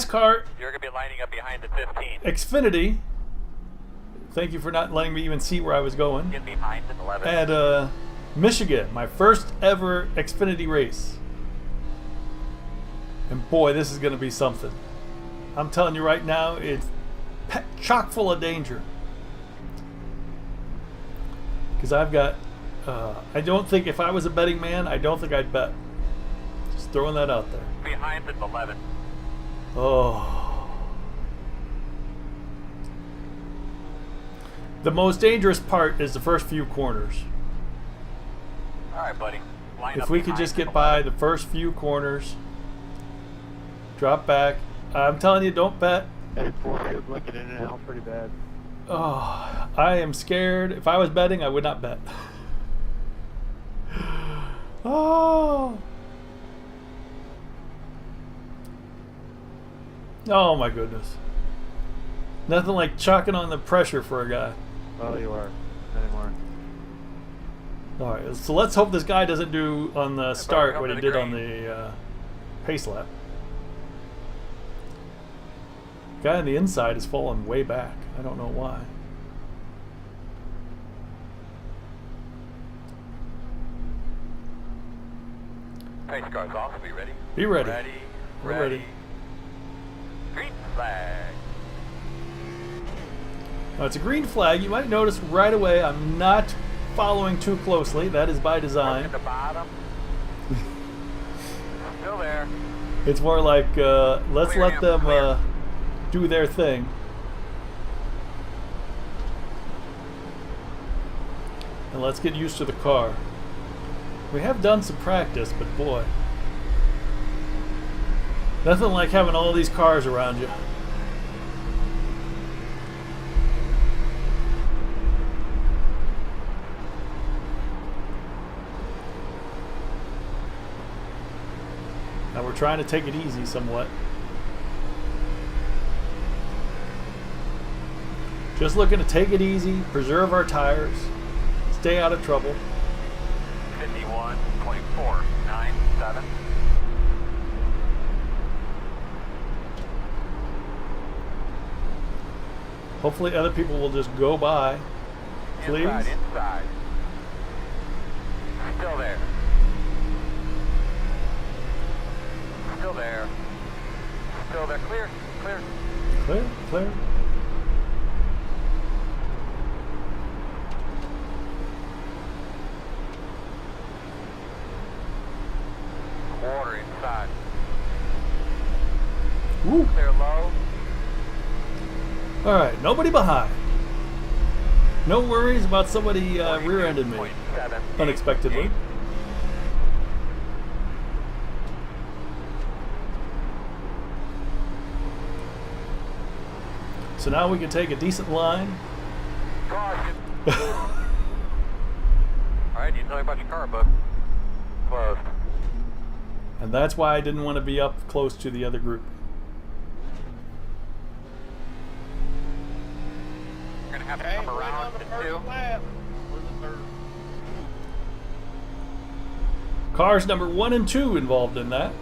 NASCAR You're going to be lining up behind the 15. Xfinity. Thank you for not letting me even see where I was going. Get behind the 11. At Michigan, my first ever Xfinity race. And boy, this is going to be something. I'm telling you right now, it's chock full of danger. Because I've got, I don't think, if I was a betting man, I don't think I'd bet. Just throwing that out there. Behind the 11. Oh. The most dangerous part is the first few corners. All right, buddy. Line If up we could behind just the get by 11. the first few corners, drop back. I'm telling you, don't bet. Hey, boy, he was looking in and out pretty bad. Oh, I am scared. If I was betting, I would not bet. Oh. Oh my goodness. Nothing like chalking on the pressure for a guy. Oh, you are. Anymore. Alright, so let's hope this guy doesn't do on the start come what to he the did on green. the pace lap. Guy on the inside is falling way back. I don't know why. Pace car's off. Be ready. Be ready. Ready. We're ready. Green flag. Now it's a green flag. You might notice right away I'm not following too closely. That is by Mark design. at the bottom. Still there. It's more like let's Clear let him, them clear. do their thing. And let's get used to the car. We have done some practice, but boy. Nothing like having all these cars around you. Now we're trying to take it easy somewhat. Just looking to take it easy, preserve our tires, stay out of trouble. 51.497. Hopefully other people will just go by. Please. Inside. Still there. Still there. Still there. Clear. Clear. Clear, clear. Quarter inside. Woo. Clear low. Alright, nobody behind. No worries about somebody rear-ended me 42.78. unexpectedly. So now we can take a decent line. Caution. Alright, you tell me about your car, book. Closed. And that's why I didn't want to be up close to the other group. You're gonna have to come around to 2. Cars number 1 and 2 involved in that.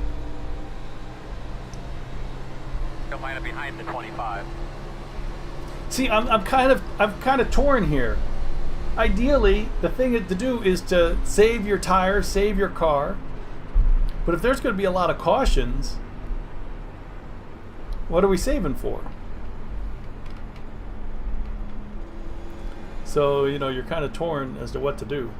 You'll line up behind the 25. See, I'm kind of torn here. Ideally, the thing to do is to save your tires, save your car. But if there's going to be a lot of cautions, what are we saving for? So, you know, you're kind of torn as to what to do.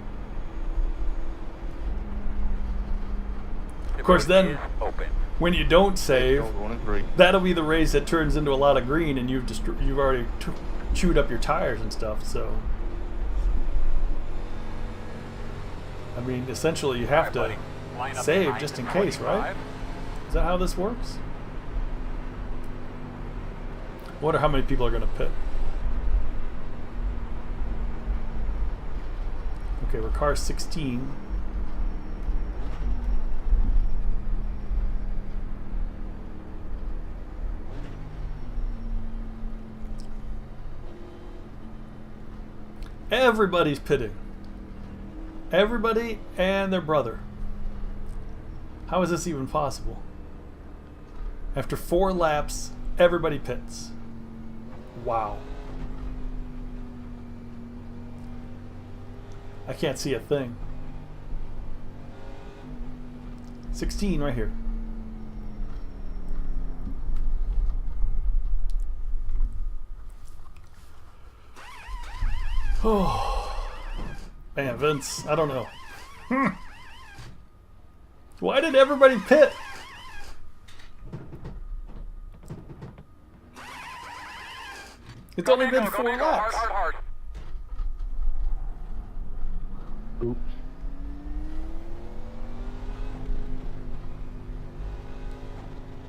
Of course, then Open. when you don't save, 1 and 3. that'll be the race that turns into a lot of green, and you've already chewed up your tires and stuff. So, I mean, essentially, you have to Line up save behind just the in case, right? 25. Is that how this works? I wonder how many people are going to pit. Okay, we're car 16. Everybody's pitting. Everybody and their brother. How is this even possible? After 4 laps, everybody pits. Wow. I can't see a thing. 16 right here. Oh, man, Vince, I don't know. Why did everybody pit? It's only been 4 laps. Hard. Oops.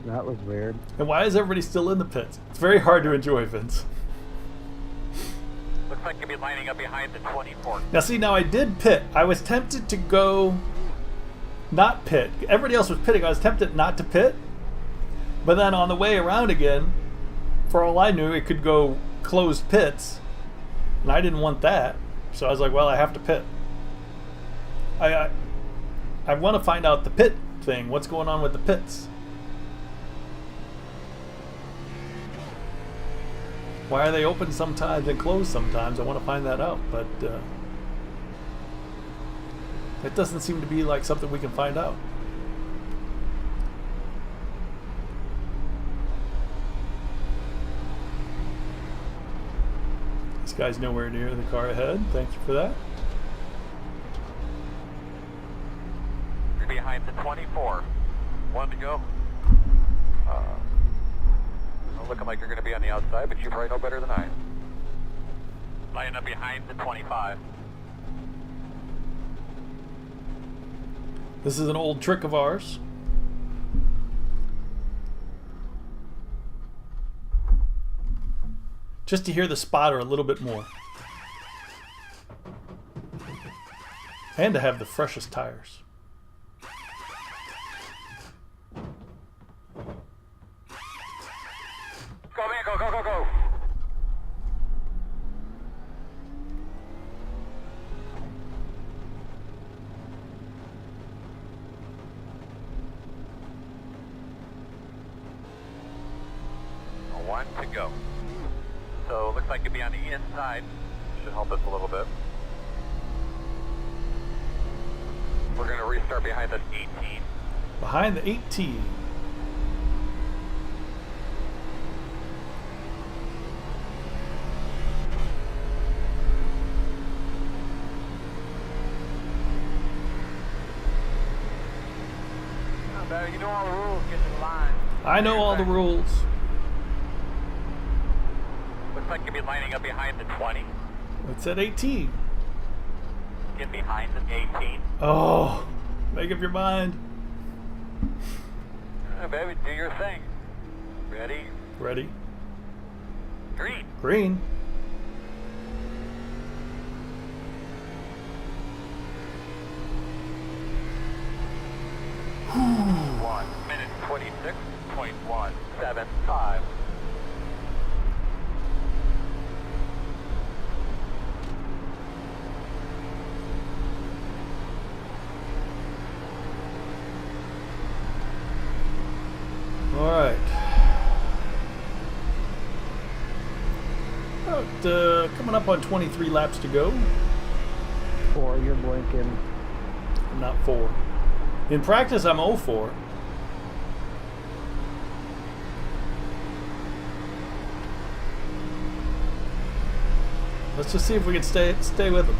That was weird. And why is everybody still in the pits? It's very hard to enjoy, Vince. Looks like you'll be lining up behind the 24. Now see, now I did pit. I was tempted to go not pit. Everybody else was pitting. I was tempted not to pit. But then on the way around again, for all I knew, it could go closed pits. And I didn't want that. So I was like, well, I have to pit. I want to find out the pit thing. What's going on with the pits? Why are they open sometimes and closed sometimes? I want to find that out, but it doesn't seem to be like something we can find out. This guy's nowhere near the car ahead. Thank you for that. You're behind the 24. 1 to go. Looking like you're going to be on the outside, but you probably know better than I. Lining up behind the 25. This is an old trick of ours. Just to hear the spotter a little bit more. And to have the freshest tires. Go, man, go. One to go. So looks like you'll be on the inside. Should help us a little bit. We're going to restart behind the 18. Behind the 18. You know all the rules, get to the line. I know all the rules. Looks like you'll be lining up behind the 20. It's at 18. Get behind the 18. Oh, make up your mind. Baby, do your thing. Ready? Ready? Green. Green. 1 minute 26.175. All right. About coming up on 23 laps to go. 4, you're blinking. I'm not 4. In practice, I'm 0-4. Let's just see if we can stay with them.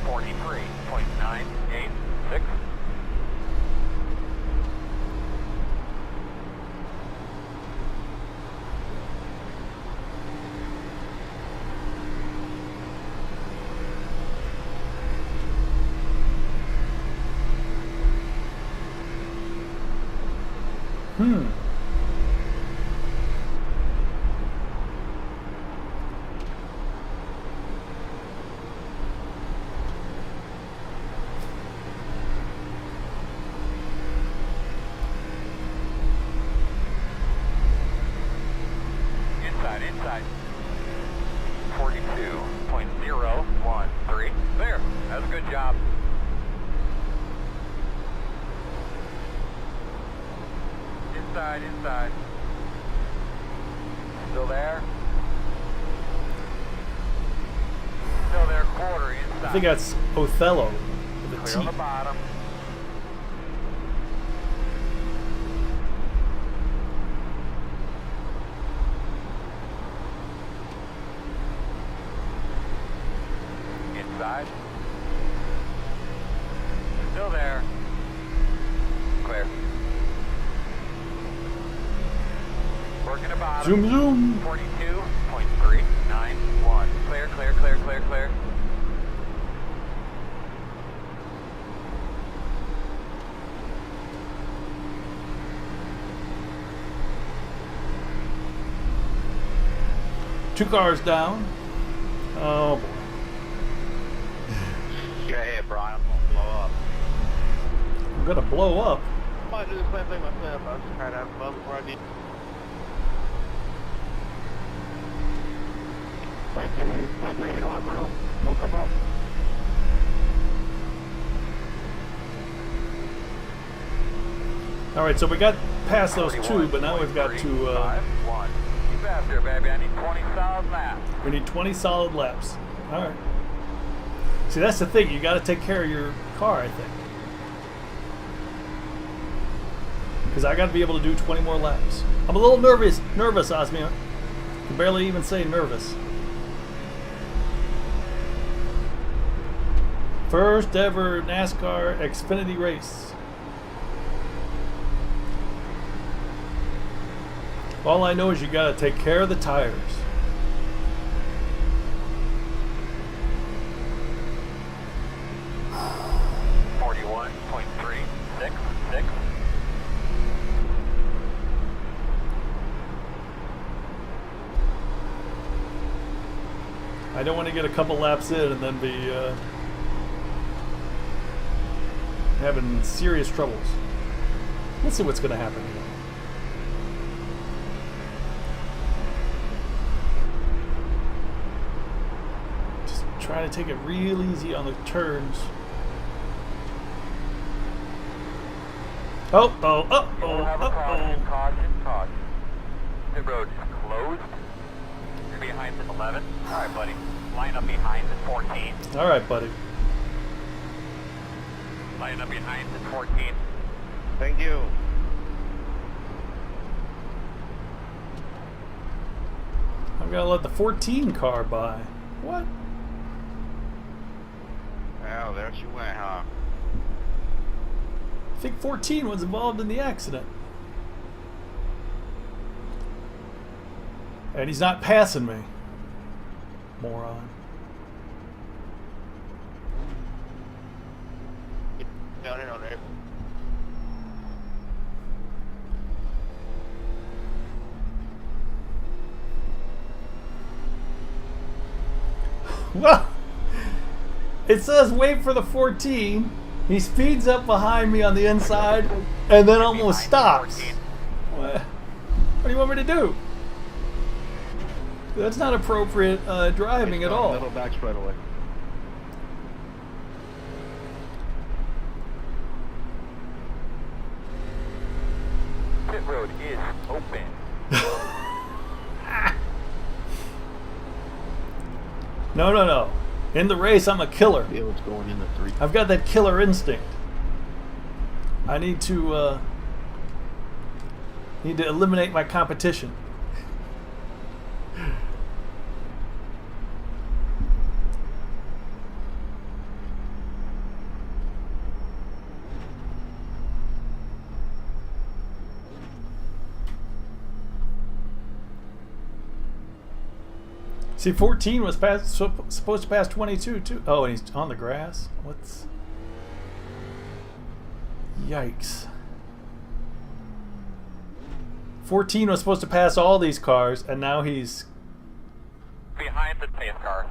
43.986. Inside. 42.013. There. That's a good job. inside, inside. Still there? Still there, quarter inside. I think that's Othello with a Clear T. on the bottom. Inside. Still there. Clear. Working the bottom. Zoom, zoom. 42.391. Clear, clear, clear, clear, clear. Two cars down. Oh boy. Go ahead, Brian. I'm gonna blow up. I'm gonna blow up. I might do the same thing myself. I was just trying to have fun before I did. All right, so we got past those two, but now we've got to. Keep after, baby. I need 20 solid laps. We need 20 solid laps. All right. See, that's the thing. You got to take care of your car, I think. Because I got to be able to do 20 more laps. I'm a little nervous, Osmia. Can barely even say nervous. First ever NASCAR Xfinity race. All I know is you got to take care of the tires. I don't want to get a couple laps in and then be having serious troubles. Let's see what's going to happen here. Just try to take it real easy on the turns. Oh, oh, oh, oh, Caution, oh. caution, caution. The road is closed. You're behind the 11. All right, buddy. Line up behind the 14. All right, buddy. Line up behind the 14. Thank you. I'm going to let the 14 car by. What? Well, there she went, huh? I think 14 was involved in the accident. And he's not passing me. Moron. Down in on there. Well, it says wait for the 14. He speeds up behind me on the inside and then almost stops. What do you want me to do? That's not appropriate driving at all. Middle back straightaway. Pit road is open. No, no, no. In the race, I'm a killer. Yeah, what's going in the 3. I've got that killer instinct. I need to eliminate my competition. See, 14 was supposed to pass 22 too. Oh, and he's on the grass. What's... Yikes. 14 was supposed to pass all these cars, and now he's... Behind the pace car.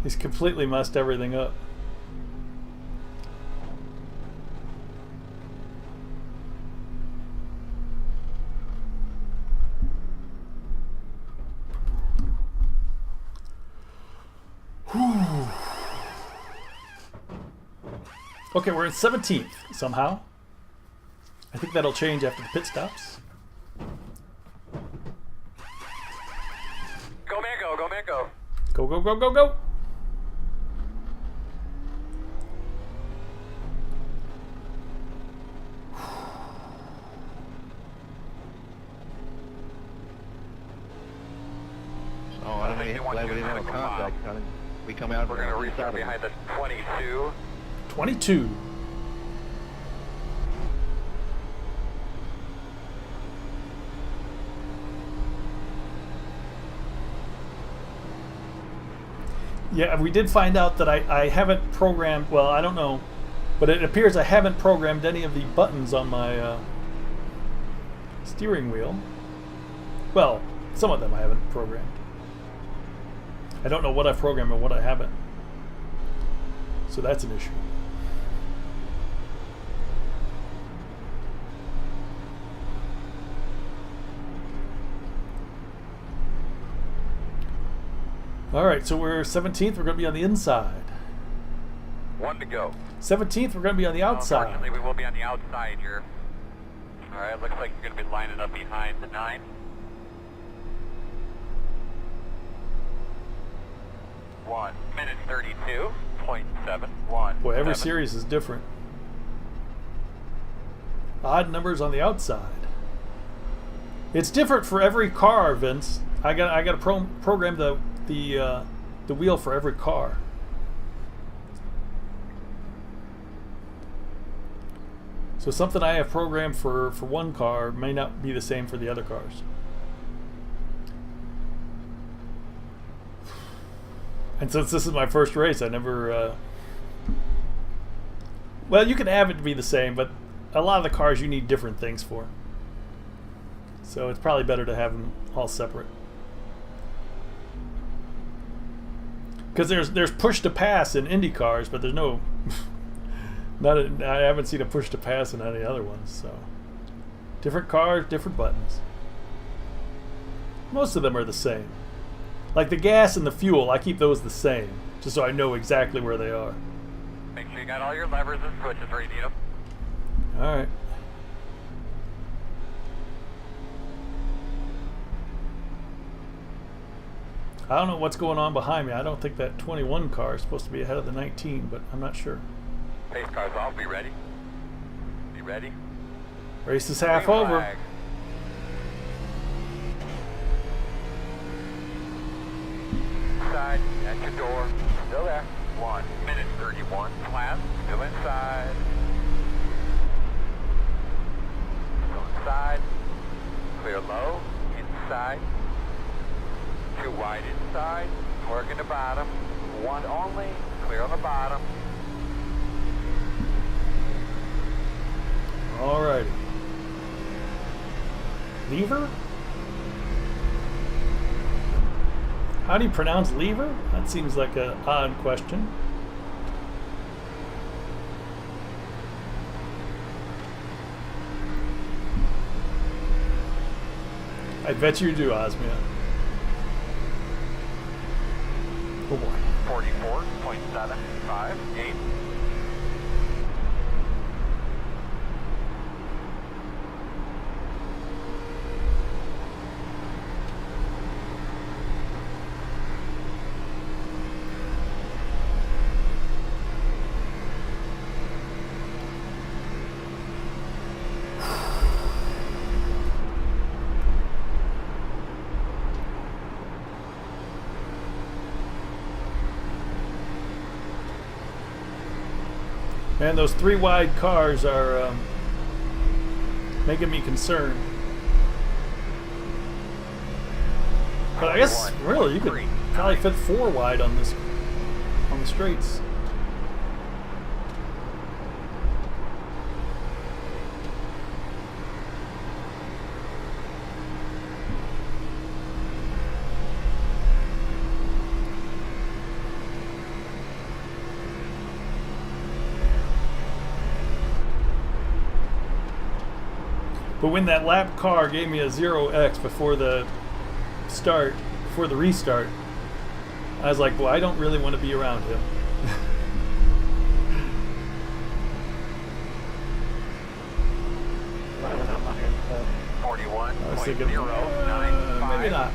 He's completely messed everything up. Okay, we're in 17th somehow. I think that'll change after the pit stops. Go, man, go. Go, man, go. Go, go, go, go, go. Oh, I don't know. Glad we didn't have a contact. We come out. We're going to restart behind the 22. 22. Yeah, we did find out that I haven't programmed, well, I don't know, but it appears I haven't programmed any of the buttons on my steering wheel. Well, some of them I haven't programmed. I don't know what I've programmed and what I haven't. So that's an issue. Alright, so we're 17th, we're going to be on the inside. 1 to go. 17th, we're going to be on the outside. Unfortunately, we will be on the outside here. Alright, looks like you're going to be lining up behind the 9. 1 minute 32.71. Boy, every series is different. Odd numbers on the outside. It's different for every car, Vince. I got to program the wheel for every car. So something I have programmed for one car may not be the same for the other cars. And since this is my first race, I never... well, you can have it to be the same, but a lot of the cars you need different things for. So it's probably better to have them all separate. Because there's push to pass in Indy cars, but there's no... I haven't seen a push to pass in any other ones, so... Different cars, different buttons. Most of them are the same. Like the gas and the fuel, I keep those the same, just so I know exactly where they are. Make sure you got all your levers and switches where you need them. Alright. I don't know what's going on behind me. I don't think that 21 car is supposed to be ahead of the 19, but I'm not sure. Pace car's off. Be ready. Be ready. Race is half Green over. flag. Side at your door. Still there. 1 minute 31. Class. Still inside. Go inside. Clear low. Inside. 2 wide inside. Working the bottom. 1 only. Clear on the bottom. Alrighty. Lever? How do you pronounce lever? That seems like an odd question. I bet you do, Osmia. Oh boy. 44.758. Man, those 3 wide cars are making me concerned. But I guess really you could probably fit 4 wide on this on the straights. But when that lap car gave me a 0x before the restart, I was like, well, I don't really want to be around him. I was thinking, 41.095. maybe not.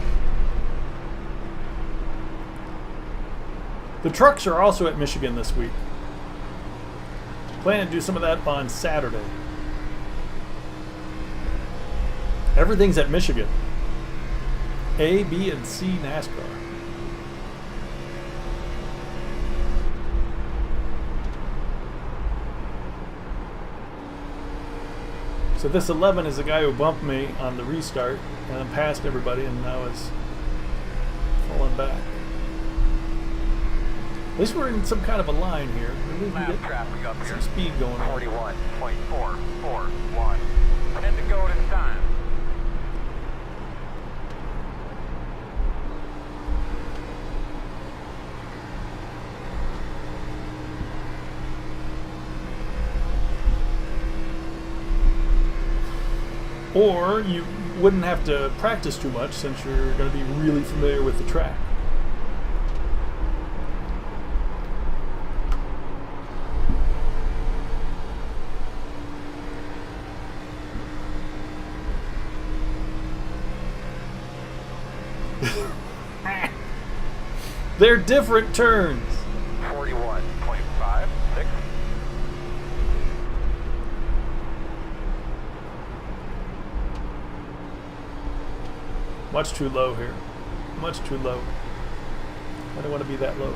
The trucks are also at Michigan this week. Planning to do some of that on Saturday. Everything's at Michigan. A, B, and C NASCAR. So this 11 is the guy who bumped me on the restart and then passed everybody and now is falling back. At least we're in some kind of a line here. Maybe we can get Traffic up here. some speed going on. 41.441. 10 to go this time. Or you wouldn't have to practice too much since you're going to be really familiar with the track. They're different turns. 41.56. Much too low here. Much too low. I don't want to be that low.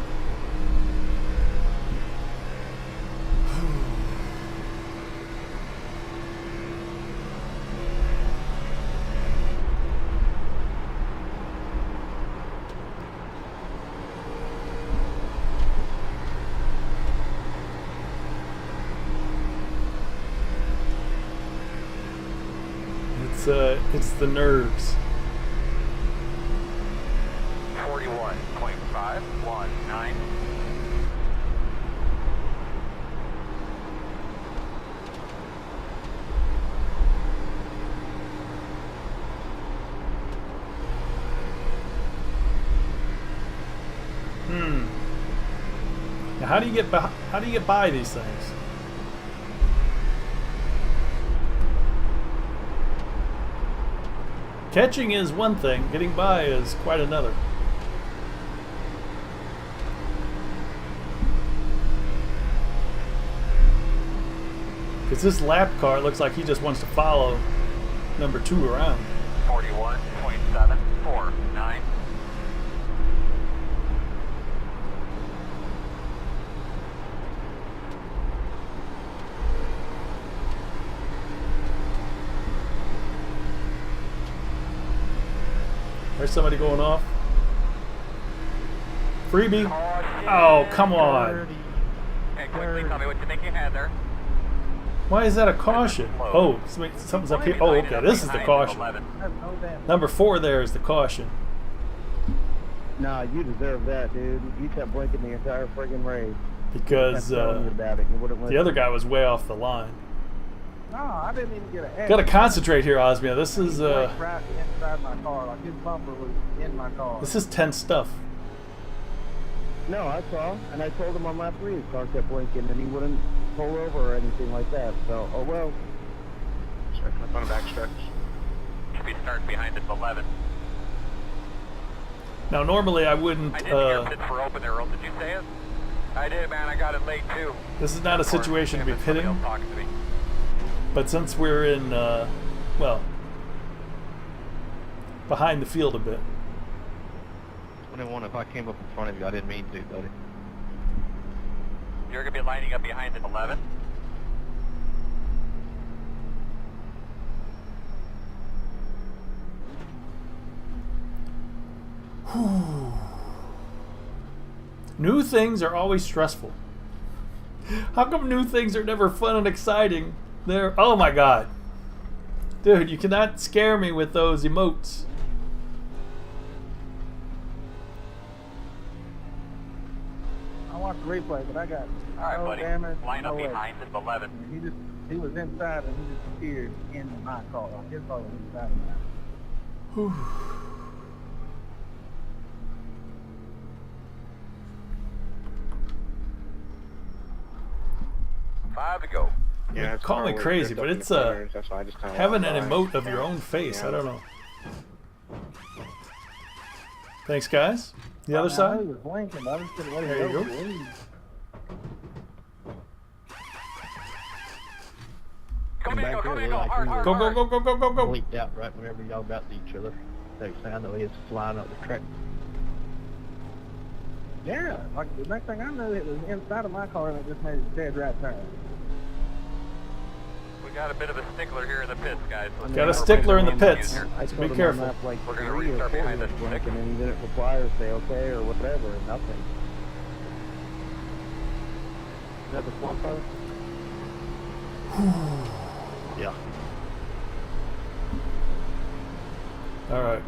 It's the nerves. 41.519. Now, how do you get by these things? Catching is one thing, getting by is quite another. Because this lap car looks like he just wants to follow number 2 around. 41.749. There's somebody going off. Freebie. Oh, come on. Hey, quickly tell me what you think you had there. Why is that a caution? Oh, something's up here. Oh, okay. This is the caution. Number 4 there is the caution. Nah, you deserve that, dude. You kept blinking the entire friggin' race. Because the other guy was way off the line. No, I didn't even get ahead. Gotta concentrate here, Osmia. This is right inside my car, like his bumper was in my car. this is tense stuff. No, I saw, and I told him on lap 3 his car kept blinking, and he wouldn't pull over or anything like that. So, oh well. Checking up on the backstretch. Should be starting behind this 11. Now, normally I wouldn't. I did hear pits for open there, Earl. Did you say it? I did, man. I got it late too. This is not a situation to be Somebody else pitting. talking to me. But since we're in, well, behind the field a bit. 21, if I came up in front of you, I didn't mean to, buddy. You're going to be lining up behind this 11. New things are always stressful. How come new things are never fun and exciting? They're, oh my god. Dude, you cannot scare me with those emotes. I watched the replay, but I got All right, buddy. damage. Line up no way. behind this 11. He was inside and he just appeared in my car. Like his car was inside of mine. 5 to go. Yeah, it's Call me car crazy, drift but up in it's the corners, that's why I just kinda having walk an by. emote of your own face. Yeah. I don't know. Thanks, guys. The other I side. know he was blinking, but I just couldn't let him There you go. go. Come in, Back go, here, come in, they go, like hard, you hard, Go, hard. go, go, go, go, go, go. Bleeped out right whenever y'all about each other. Next time that way it's flying up the track. Yeah, like the next thing I knew, it was inside of my car and it just made a dead right turn. We got a bit of a stickler here in the pits, guys. Let's Got a see stickler in the what we're pits. here. I So told be him careful. on that, like We're gonna 3 or restart 4 behind was this blinking, stick. and he didn't reply or say okay or whatever, and nothing. Is that the swamp post? Yeah. All right.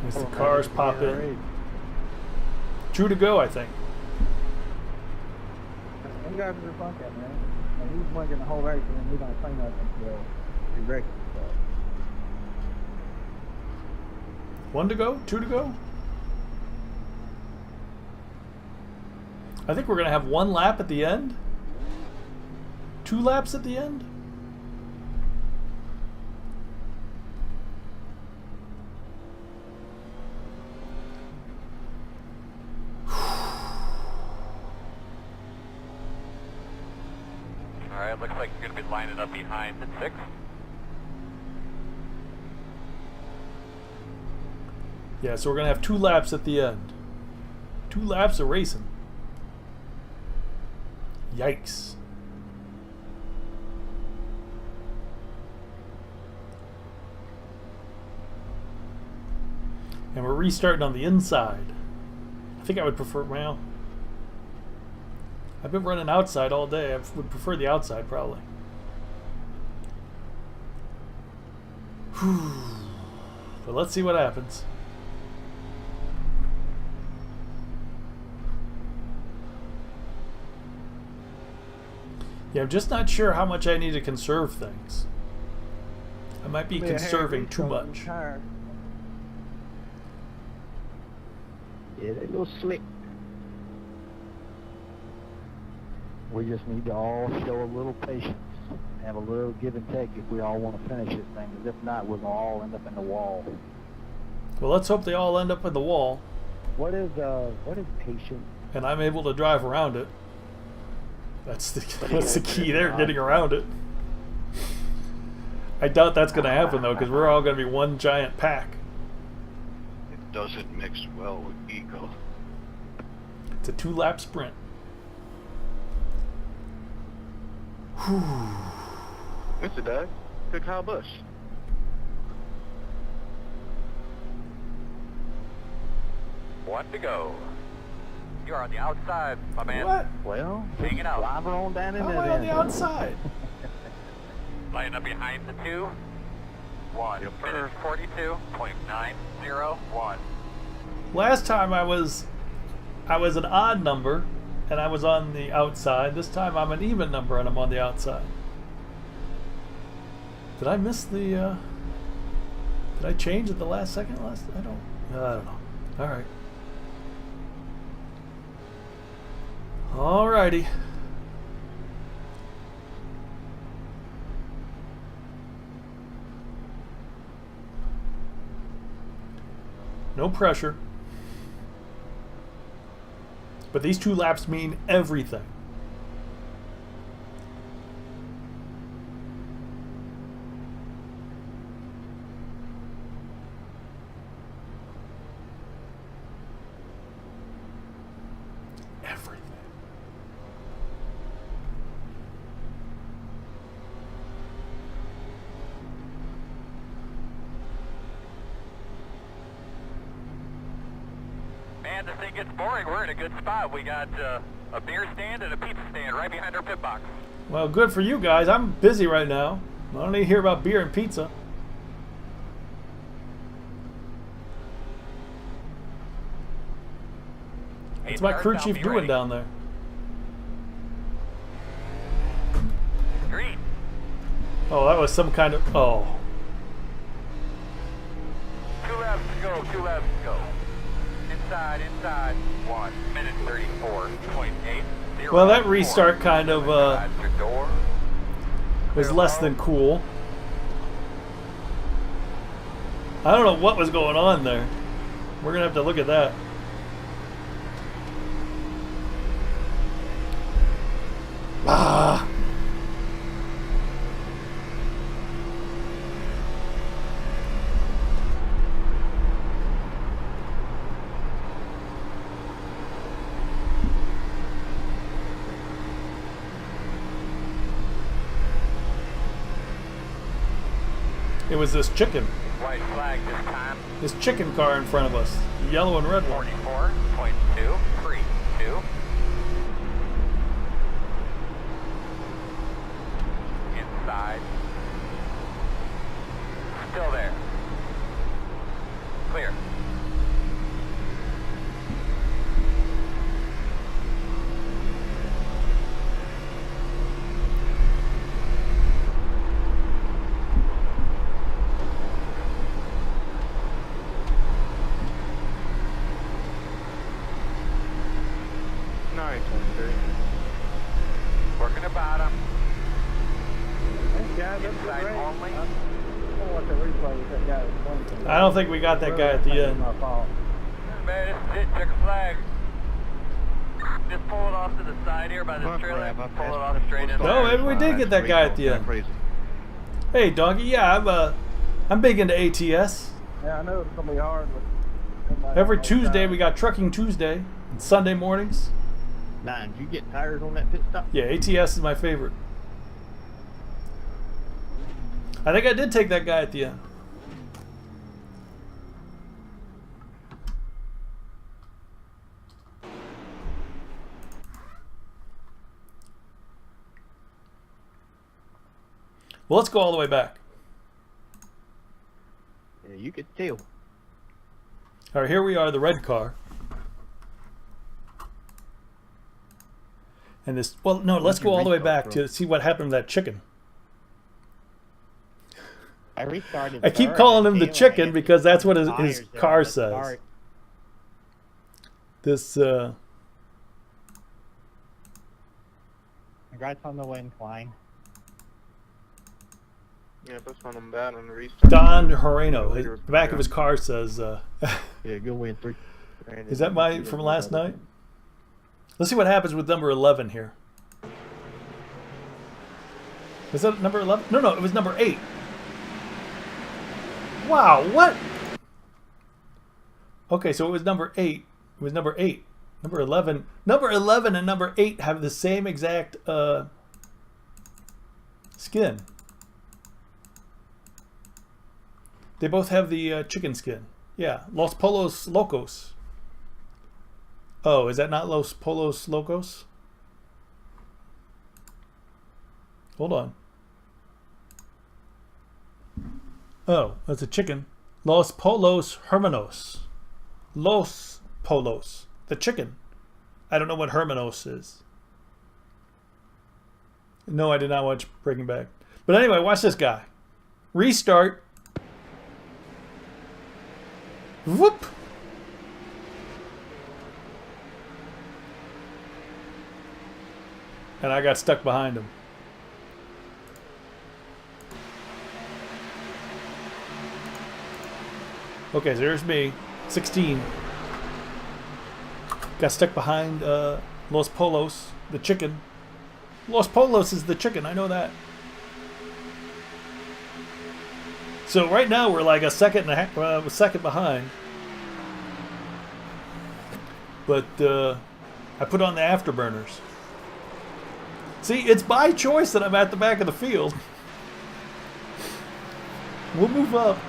As the Oh, cars man, pop yeah, in. right. 2 to go, I think. Them guys are fuck that, man. And he's blinking the whole race, and then we don't say nothing until he wrecks himself. 1 to go? 2 to go? I think we're going to have 1 lap at the end. 2 laps at the end? All right, looks like you're going to be lining up behind the 6. Yeah, so we're going to have 2 laps at the end. 2 laps of racing. Yikes. And we're restarting on the inside. I think I would prefer, well, I've been running outside all day. I would prefer the outside probably. Whew. But let's see what happens. Yeah, I'm just not sure how much I need to conserve things. I might be conserving too much. Yeah, they go slick. We just need to all show a little patience, have a little give and take if we all want to finish this thing. Because if not, we're gonna all end up in the wall. Well, let's hope they all end up in the wall, What is patience? and I'm able to drive around it. That's the key there, getting around it. I doubt that's going to happen though, because we're all going to be one giant pack. It doesn't mix well with ego. It's a 2-lap sprint. Whew. Mr. Doug, good Kyle Busch. One to go. You are on the outside, my man. What? Well, Hanging out. drive her on down in How there. am I on then. the outside? Lining up behind the 2. 1 Yep, minute 42.901. Last time I was an odd number, and I was on the outside. This time I'm an even number, and I'm on the outside. Did I miss the? Did I change at the last second? I don't know. All right. Alrighty. No pressure. But these 2 laps mean everything. Everything. Man, this thing gets boring. We're in a good spot. We got a beer stand and a pizza stand right behind our pit box. Well, good for you guys. I'm busy right now. I don't need to hear about beer and pizza. What's my crew chief doing down there? Green. Oh, that was some kind of... Oh. 2 laps to go. 2 laps to go. Inside. 1 minute 34.80. Well, that restart kind of was less than cool. I don't know what was going on there. We're gonna have to look at that. Ah. It was this chicken. White flag this time. This chicken car in front of us. The yellow and red one. 44.232. Inside. Still there. Clear. Nice. Working the bottom. Yeah, that's Inside great. only. I'm gonna watch a replay with that guy. I don't think we got that guy at the end. My fault. Man, this is it. Check a flag. Just pull it off to the side here by the trailer. Pull it off straight in. No, maybe we did get that guy at the end. Hey, Donkey. Yeah, I'm big into ATS. Yeah, I know it's gonna be hard. But Every Tuesday we got Trucking Tuesday and Sunday mornings. Did you get tires on that pit stop? Yeah, ATS is my favorite. I think I did take that guy at the end. Well, let's go all the way back. Yeah, you could tell. All right, here we are, the red car. And this, well, no, let's go all the way back to see what happened to that chicken. I restarted. I keep calling him the chicken because that's what his car says. This, Congrats on the win, Klein. Yeah, that's when I'm bad on the restart. Don Horeno. The back of his car says, Yeah, go win 3. Is that my from last night? Let's see what happens with number 11 here. Was that number 11? No, it was number 8. Wow, what? Okay, so it was number 8. It was number 8. Number 11. Number 11 and number 8 have the same exact skin. They both have the chicken skin. Yeah, Los Polos Locos. Oh, is that not Los Polos Locos? Hold on. Oh, that's a chicken. Los Polos Hermanos. Los Polos. The chicken. I don't know what Hermanos is. No, I did not watch Breaking Bad. But anyway, watch this guy. Restart. Whoop. And I got stuck behind him. Okay, so there's me, 16. Got stuck behind Los Polos, the chicken. Los Polos is the chicken, I know that. So right now we're like a second behind. But I put on the afterburners. See, it's by choice that I'm at the back of the field. We'll move up.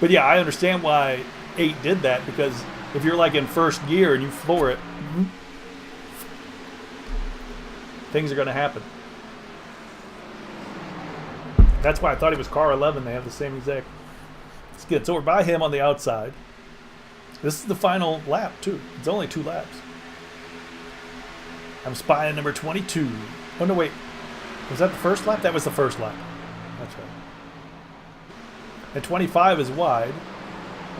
But yeah, I understand why 8 did that, because if you're like in first gear and you floor it, things are going to happen. That's why I thought he was car 11. They have the same exact skin. So we're by him on the outside. This is the final lap, too. It's only 2 laps. I'm spying number 22. Oh, no, wait. Was that the first lap? That was the first lap. That's right. And 25 is wide.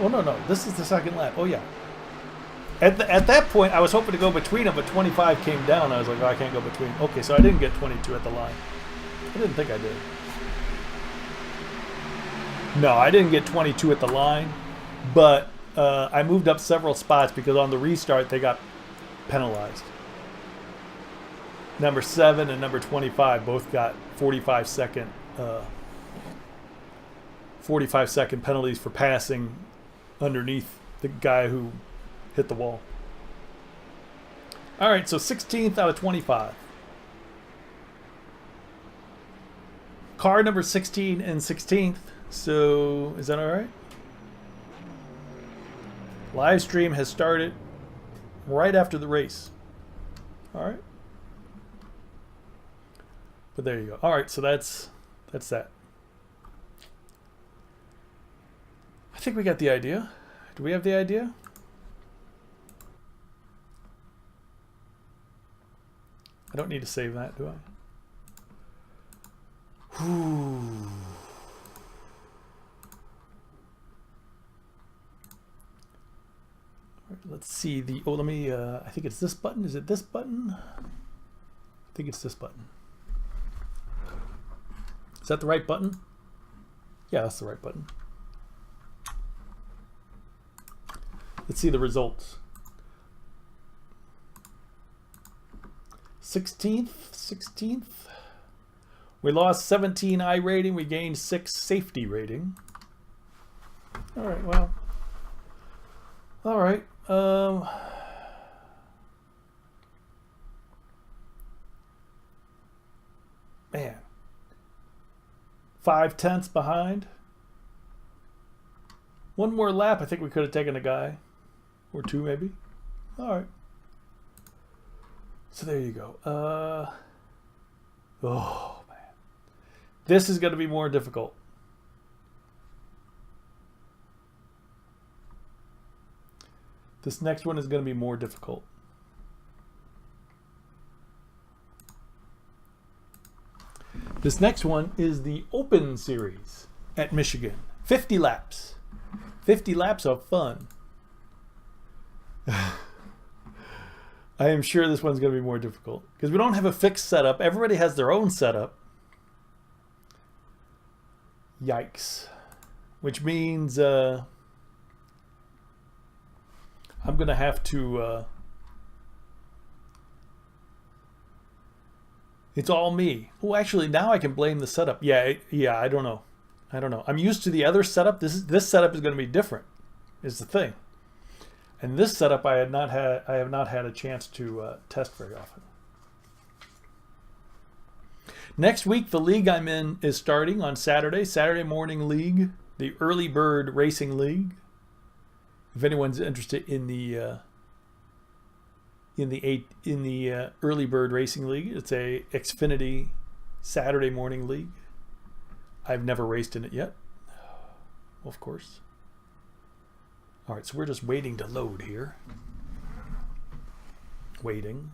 Oh, no. This is the second lap. Oh, yeah. At that point, I was hoping to go between them, but 25 came down. I was like, oh, I can't go between. Okay, so I didn't get 22 at the line. I didn't think I did. No, I didn't get 22 at the line, but I moved up several spots because on the restart they got penalized. Number 7 and number 25 both got 45-second penalties for passing underneath the guy who hit the wall. All right, so 16th out of 25. Car number 16 and 16th. So, is that all right? Live stream has started right after the race. All right. But there you go. All right, so that's that. I think we got the idea. Do we have the idea? I don't need to save that, do I? Whew. Let's see the, oh, let me, I think it's this button. Is it this button? I think it's this button. Is that the right button? Yeah, that's the right button. Let's see the results. 16th. We lost 17 I rating. We gained 6 safety rating. All right, well. All right. Man. 5/10 behind. One more lap. I think we could have taken a guy. Or 2 maybe. All right. So there you go. Oh, man. This is going to be more difficult. This next one is going to be more difficult. This next one is the Open Series at Michigan. 50 laps. 50 laps of fun. I am sure this one's going to be more difficult because we don't have a fixed setup. Everybody has their own setup. Yikes. Which means I'm going to have to... it's all me. Oh, actually, now I can blame the setup. Yeah, I don't know. I'm used to the other setup. This setup is going to be different, is the thing. And this setup I have not had a chance to test very often. Next week, the league I'm in is starting on Saturday morning league, the Early Bird Racing League. If anyone's interested in the Early Bird Racing League, it's a Xfinity Saturday morning league. I've never raced in it yet, of course. All right, so we're just waiting to load here. Waiting.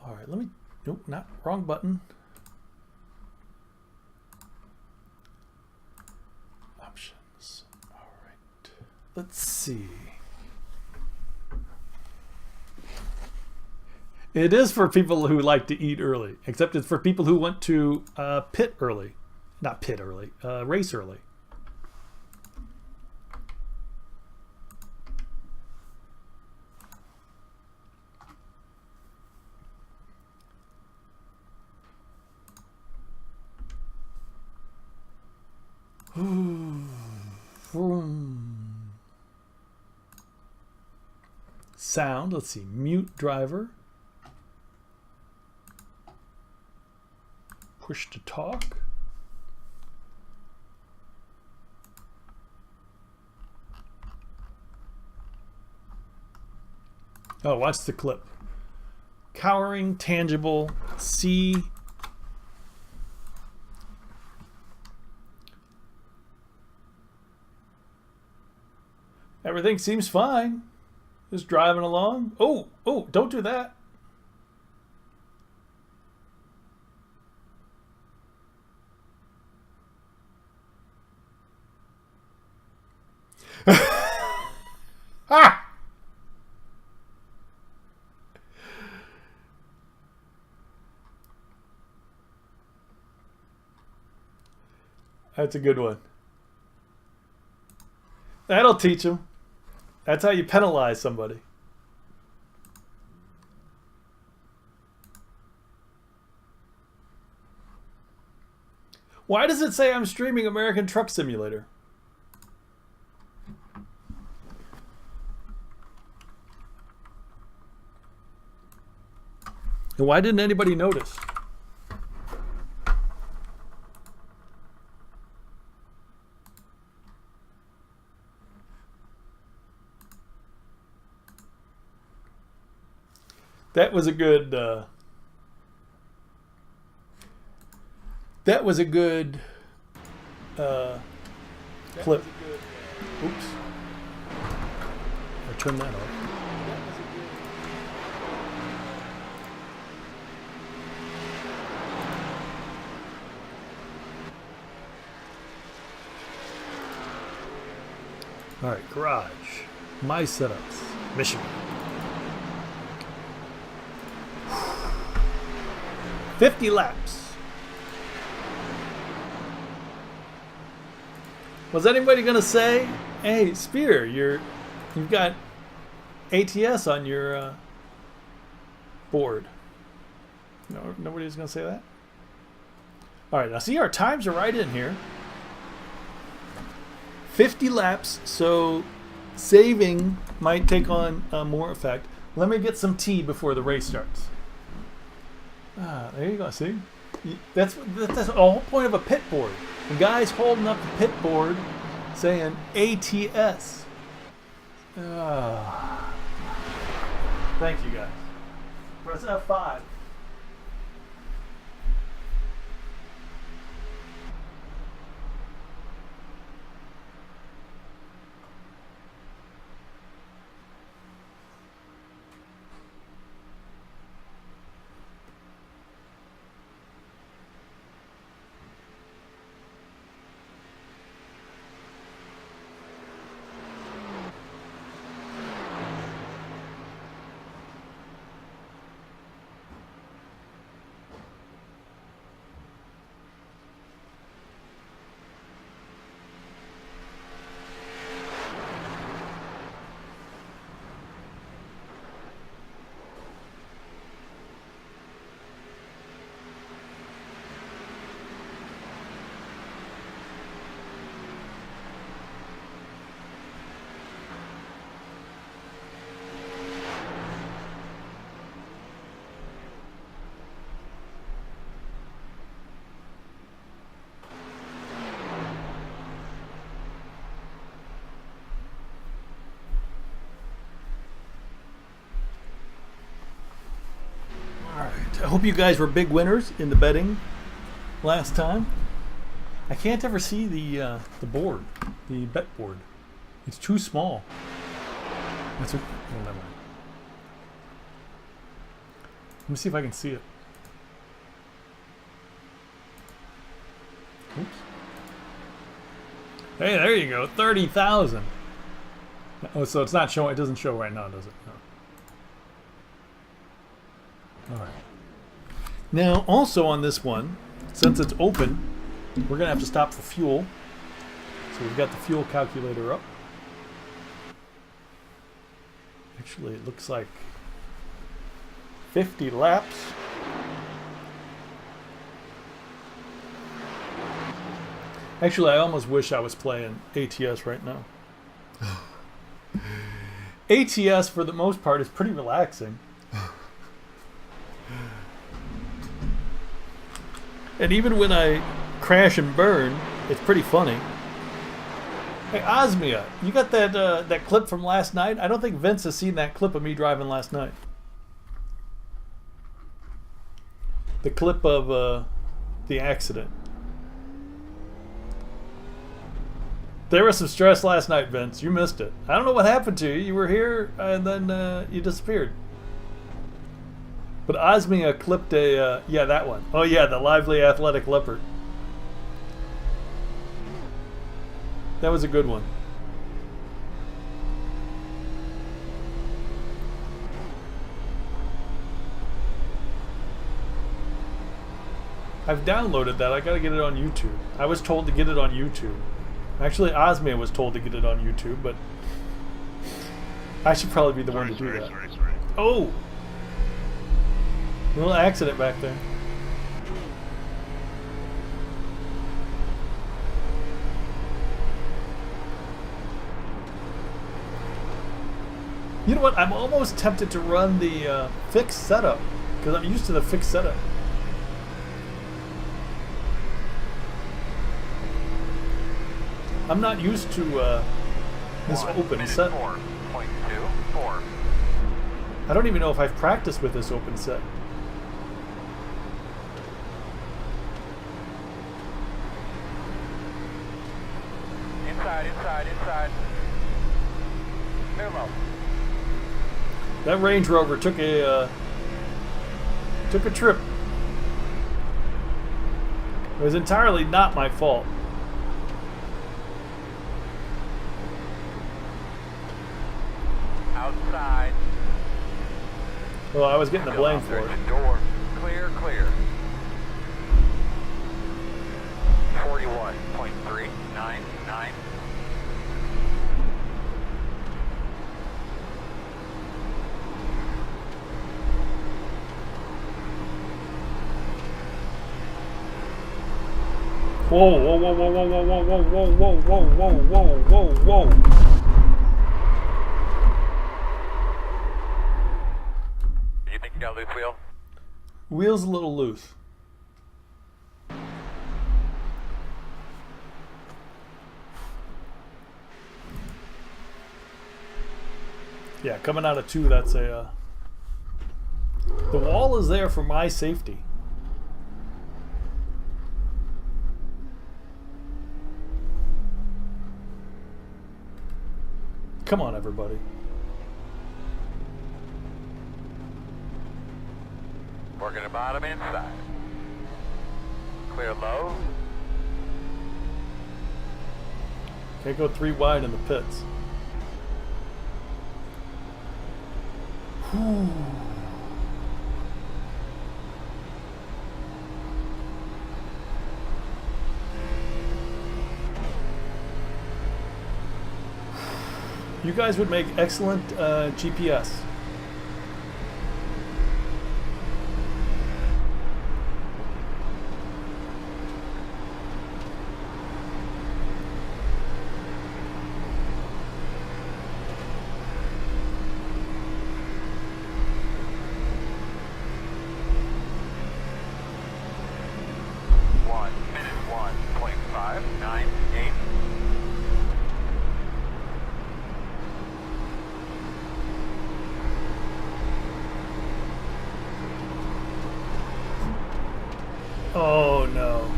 All right, let me, nope, not wrong button. Options. All right, let's see. It is for people who like to eat early, except it's for people who want to pit early. Not pit early, race early. Sound, let's see, mute driver. Push to talk. Oh, watch the clip. Cowering, tangible, C. Everything seems fine. Just driving along. Oh, don't do that. That's a good one. That'll teach them. That's how you penalize somebody. Why does it say I'm streaming American Truck Simulator? And why didn't anybody notice? That was a good clip. Oops. I turned that off. All right, garage. My setups. Michigan. 50 laps. Was anybody gonna say, "Hey, Spear, you've got ATS on your board"? No, nobody's gonna say that. All right, now see our times are right in here. 50 laps, so saving might take on more effect. Let me get some tea before the race starts. Ah, there you go. See, that's the whole point of a pit board. The guy's holding up the pit board, saying ATS. Thank you, guys. Press F5. I hope you guys were big winners in the betting last time. I can't ever see the board, the bet board. It's too small. That's what, oh, never mind. Let me see if I can see it. Oops. Hey, there you go, 30,000. Oh, so it's not showing. It doesn't show right now, does it? No. All right. Now, also on this one, since it's open, we're going to have to stop for fuel. So we've got the fuel calculator up. Actually, it looks like 50 laps. Actually, I almost wish I was playing ATS right now. ATS, for the most part, is pretty relaxing. And even when I crash and burn, it's pretty funny. Hey, Osmia, you got that clip from last night? I don't think Vince has seen that clip of me driving last night. The clip of the accident. There was some stress last night, Vince. You missed it. I don't know what happened to you. You were here and then you disappeared. But Osmia clipped a, yeah, that one. Oh yeah, the lively athletic leopard. That was a good one. I've downloaded that. I gotta get it on YouTube. I was told to get it on YouTube. Actually, Osmia was told to get it on YouTube, but I should probably be the one to do that. Sorry. Oh! A little accident back there. You know what? I'm almost tempted to run the fixed setup because I'm used to the fixed setup. I'm not used to this open set. 4.24. I don't even know if I've practiced with this open set. Inside. Clear low. That Range Rover took a trip. It was entirely not my fault. Outside. Well, I was getting the blame for it. Door. Clear. 41.399. Whoa. Do you think you got a loose wheel? Wheel's a little loose. Yeah, coming out of 2, that's a... the wall is there for my safety. Come on, everybody. Working the bottom inside. Clear low. Can't go 3 wide in the pits. Whew. You guys would make excellent GPS. Oh no.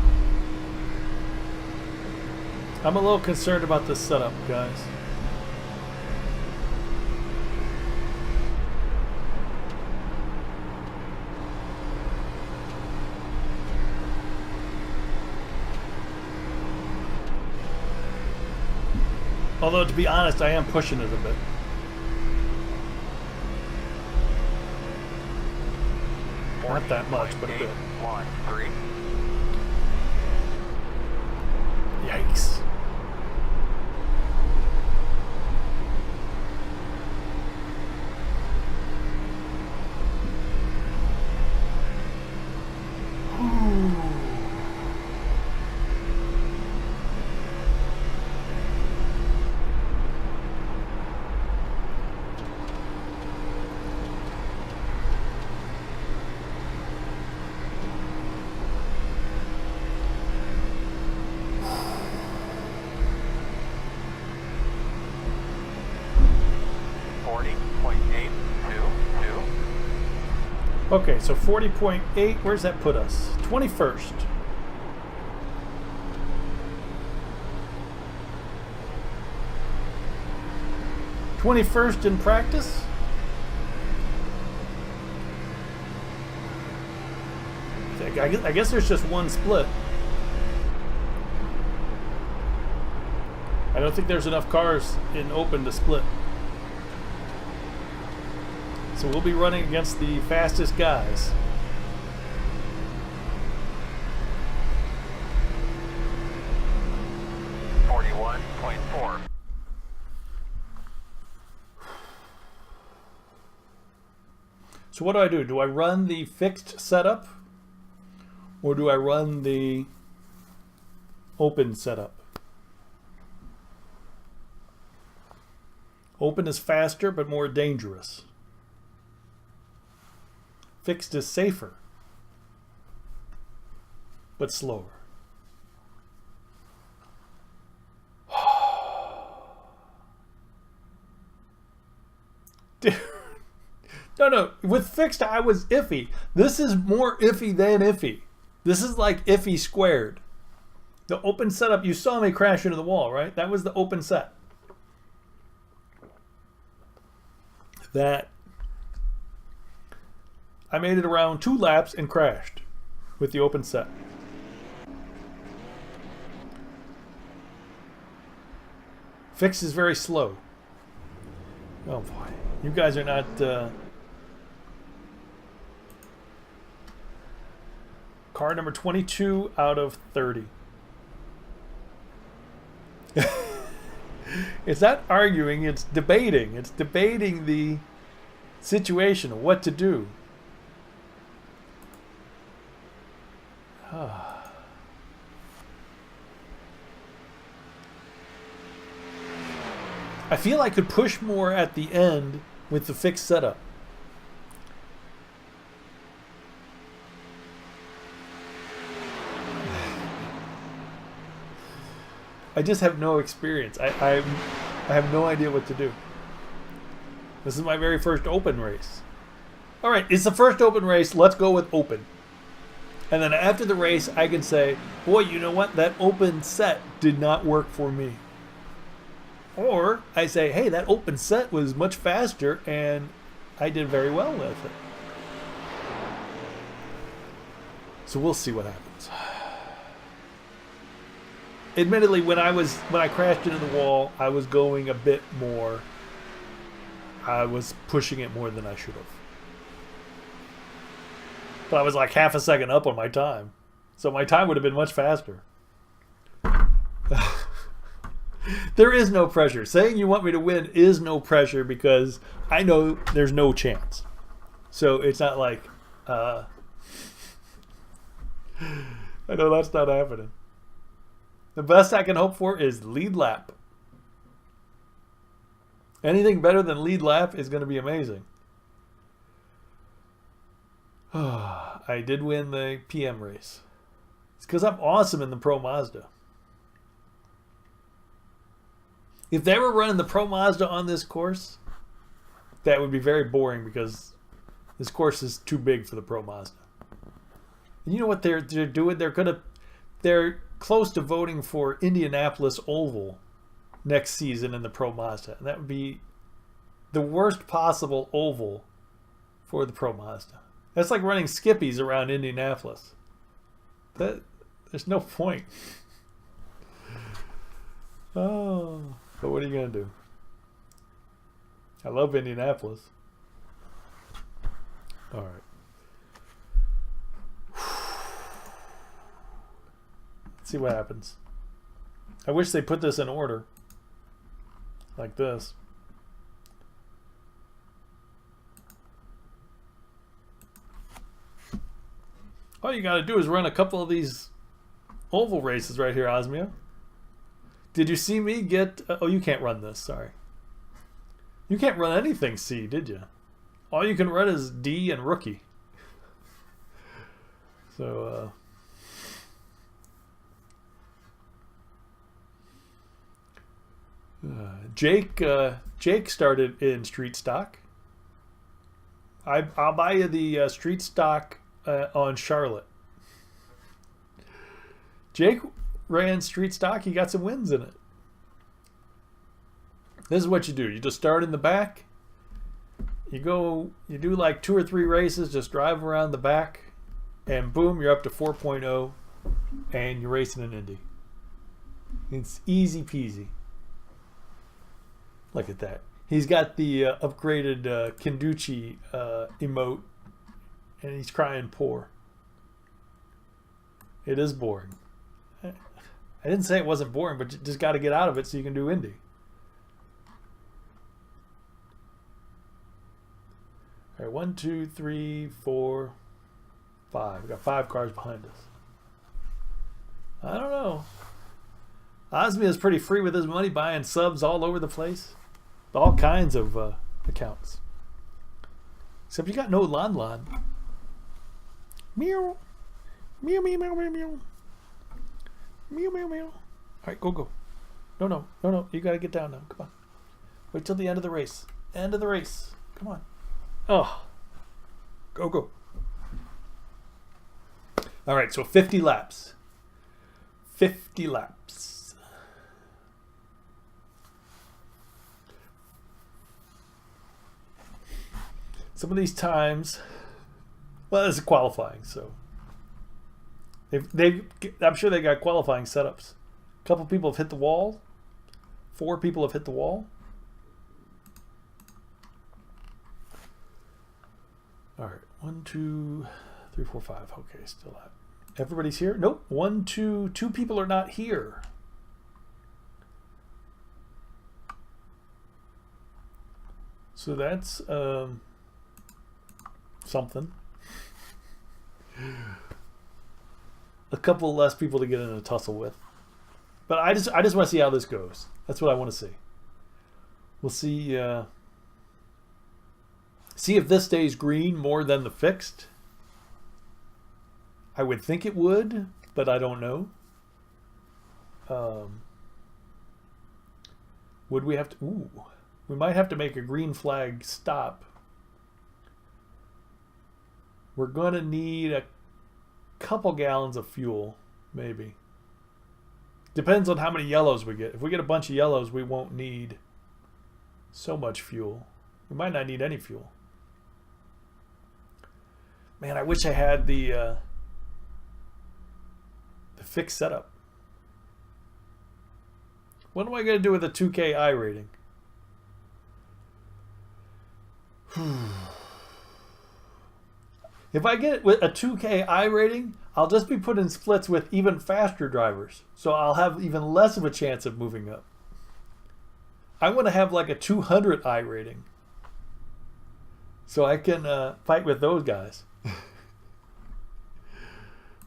I'm a little concerned about this setup, guys. Although, to be honest, I am pushing it a bit. Not that much, but a bit. 13. Yikes. Okay, so 40.8, where's that put us? 21st. '21st in practice? I guess there's just one split. I don't think there's enough cars in open to split. So we'll be running against the fastest guys. 4. So what do? Do I run the fixed setup? Or do I run the open setup? Open is faster but more dangerous. Fixed is safer but slower. Dude. No. With fixed, I was iffy. This is more iffy than iffy. This is like iffy squared. The open setup, you saw me crash into the wall, right? That was the open set. That I made it around 2 laps and crashed with the open set. Fixed is very slow. Oh boy. You guys are not... Car number 22 out of 30. It's not arguing, it's debating. It's debating the situation of what to do. I feel I could push more at the end with the fixed setup. I just have no experience. I have no idea what to do. This is my very first open race. All right, it's the first open race. Let's go with open. And then after the race, I can say, boy, you know what? That open set did not work for me. Or I say, hey, that open set was much faster and I did very well with it. So we'll see what happens. Admittedly, when I crashed into the wall, I was going a bit more. I was pushing it more than I should have. But I was like half a second up on my time. So my time would have been much faster. There is no pressure. Saying you want me to win is no pressure because I know there's no chance. So it's not like, I know that's not happening. The best I can hope for is lead lap. Anything better than lead lap is going to be amazing. I did win the PM race. It's because I'm awesome in the Pro Mazda. If they were running the Pro Mazda on this course, that would be very boring because this course is too big for the Pro Mazda. And you know what they're doing? They're close to voting for Indianapolis Oval next season in the Pro Mazda. And that would be the worst possible oval for the Pro Mazda. That's like running skippies around Indianapolis. There's no point. Oh, but what are you going to do? I love Indianapolis. All right. Let's see what happens. I wish they put this in order. Like this. All you got to do is run a couple of these oval races right here, Osmia. Did you see me get... oh, you can't run this. Sorry. You can't run anything C, did you? All you can run is D and rookie. So, Jake started in street stock. I'll buy you the street stock on Charlotte. Jake ran street stock. He got some wins in it. This is what you do. You just start in the back. You do like 2 or 3 races. Just drive around the back, and boom, you're up to 4.0, and you're racing an Indy. It's easy peasy. Look at that. He's got the upgraded Kenduchi emote, and he's crying poor. It is boring. I didn't say it wasn't boring, but you just got to get out of it so you can do Indy. All right, 1, 2, 3, 4, 5. We got 5 cars behind us. I don't know. Osmia is pretty free with his money, buying subs all over the place. All kinds of accounts. Except you got no Lon Lon. Meow. Meow, meow, meow, meow, meow. Meow, meow, meow. All right, go. No. You got to get down now. Come on. Wait till the end of the race. End of the race. Come on. Oh. Go. All right, so 50 laps. 50 laps. Some of these times, well, this is qualifying, so I'm sure they got qualifying setups. A couple people have hit the wall. 4 people have hit the wall. All right, 1, 2, 3, 4, 5. Okay, still at. Everybody's here? Nope. 1, 2 people are not here. So that's something. A couple less people to get in a tussle with. But I just want to see how this goes. That's what I want to see. We'll see see if this stays green more than the fixed. I would think it would, but I don't know. Would we have to... Ooh. We might have to make a green flag stop. We're going to need a couple gallons of fuel, maybe. Depends on how many yellows we get. If we get a bunch of yellows, we won't need so much fuel. We might not need any fuel. Man, I wish I had the fixed setup. What am I going to do with a 2K iRating? If I get with a 2K iRating, I'll just be put in splits with even faster drivers. So I'll have even less of a chance of moving up. I want to have like a 200 iRating. So I can fight with those guys.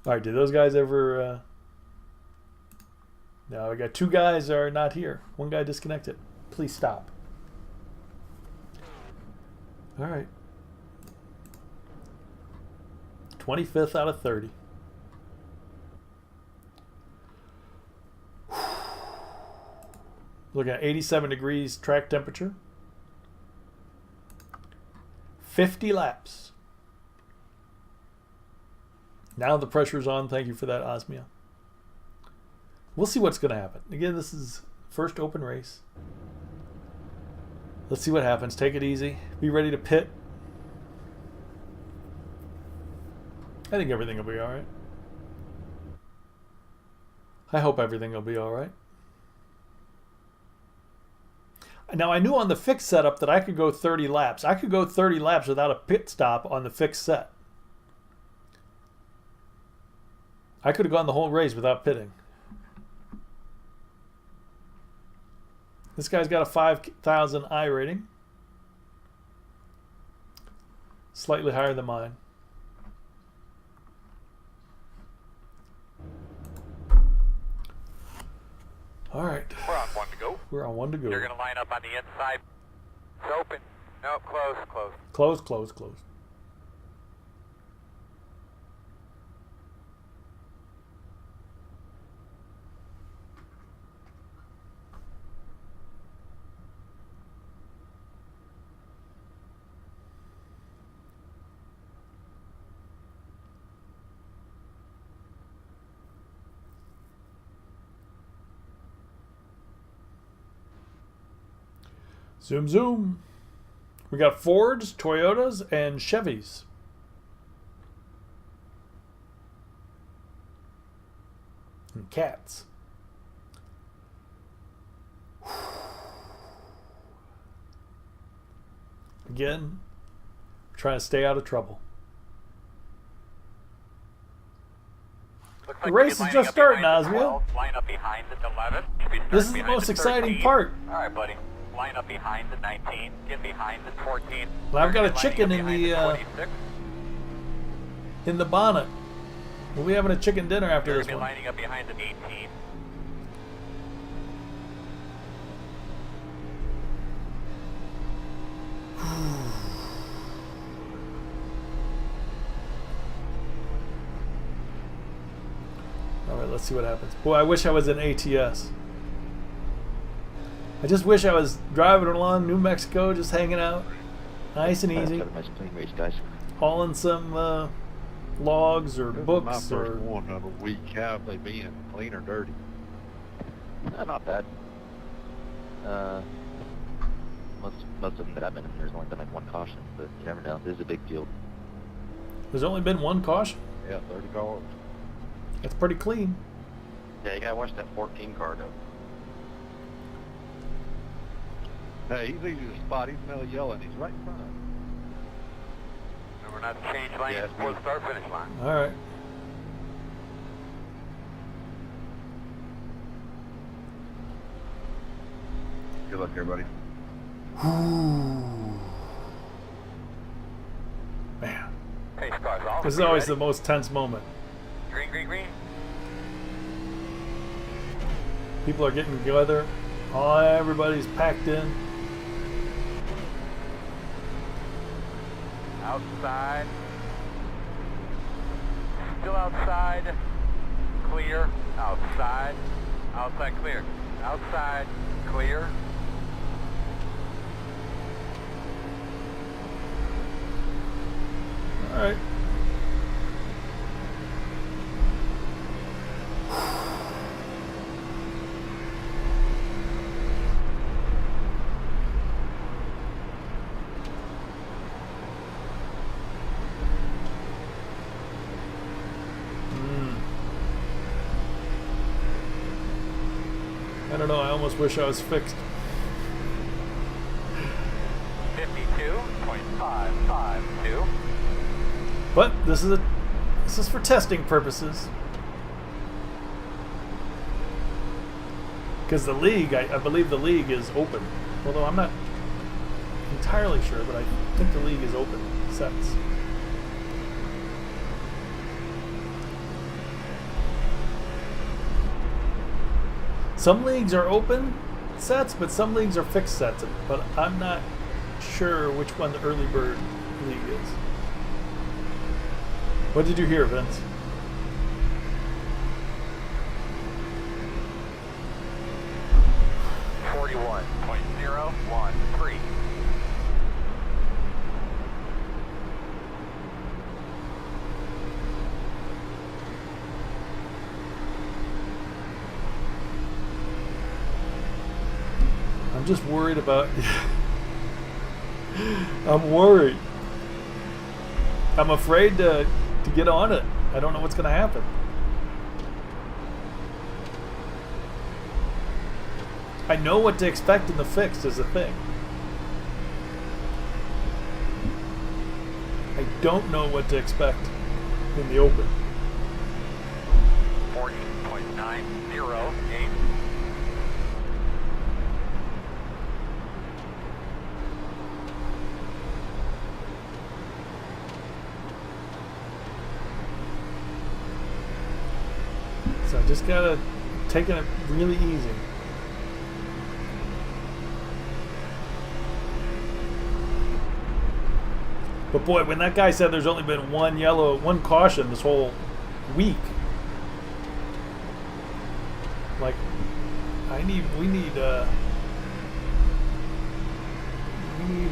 All right, did those guys ever... No, we got 2 guys are not here. 1 guy disconnected. Please stop. All right. 25th out of 30. Looking at 87 degrees track temperature. 50 laps. Now the pressure's on. Thank you for that, Osmia. We'll see what's going to happen. Again, this is first open race. Let's see what happens. Take it easy. Be ready to pit. I think everything will be all right. I hope everything will be all right. Now, I knew on the fixed setup that I could go 30 laps. I could go 30 laps without a pit stop on the fixed set. I could have gone the whole race without pitting. This guy's got a 5,000 I rating. Slightly higher than mine. All right. We're on 1 to go. We're on 1 to go. You're going to line up on the inside. It's open. No, close. Close. Zoom, zoom. We got Fords, Toyotas, and Chevys. And cats. Again, trying to stay out of trouble. Looks The race is just starting, Oswald. Line up behind the 11. This is the most exciting part. All right, buddy. Line up behind the 19. Get behind the 14. Well, I've got a Lining chicken up in behind the 26. in the bonnet. We'll be having a chicken dinner after You're this gonna be one. lining up behind the 18. All right, let's see what happens. Boy, I wish I was in ATS. I just wish I was driving along New Mexico, just hanging out, nice and easy, Have a nice clean race, guys. hauling some logs or This is books my first or. one of a week. How have they been? Clean or dirty? Not bad. Most of them that I've been in, there's only been like one caution, but you never know. This is a big field. There's only been one caution. Yeah, 30 cars. That's pretty clean. Yeah, you gotta watch that 14 car though. Hey, he's easy to spot. He's mellow yellow and he's right in front of him. Remember not to change lanes Yeah, before the start finish line. All right. Good luck, everybody. Man, Pace cars off. this is You always ready? the most tense moment. Green, green, green. People are getting together. Oh, everybody's packed in. Outside. Still outside. Clear. Outside. Outside clear. Outside clear. All right. I don't know. I almost wish I was fixed. 52.552. But this is for testing purposes. Because the league, I believe the league is open. Although I'm not entirely sure, but I think the league is open sets. Some leagues are open sets, but some leagues are fixed sets. But I'm not sure which one the early bird league is. What did you hear, Vince? .013. I'm just worried about. I'm worried. I'm afraid to get on it. I don't know what's going to happen. I know what to expect in the fixed is the thing. I don't know what to expect in the open. 40.908. So I just gotta taking it really easy. But boy, when that guy said there's only been one caution this whole week, like, we need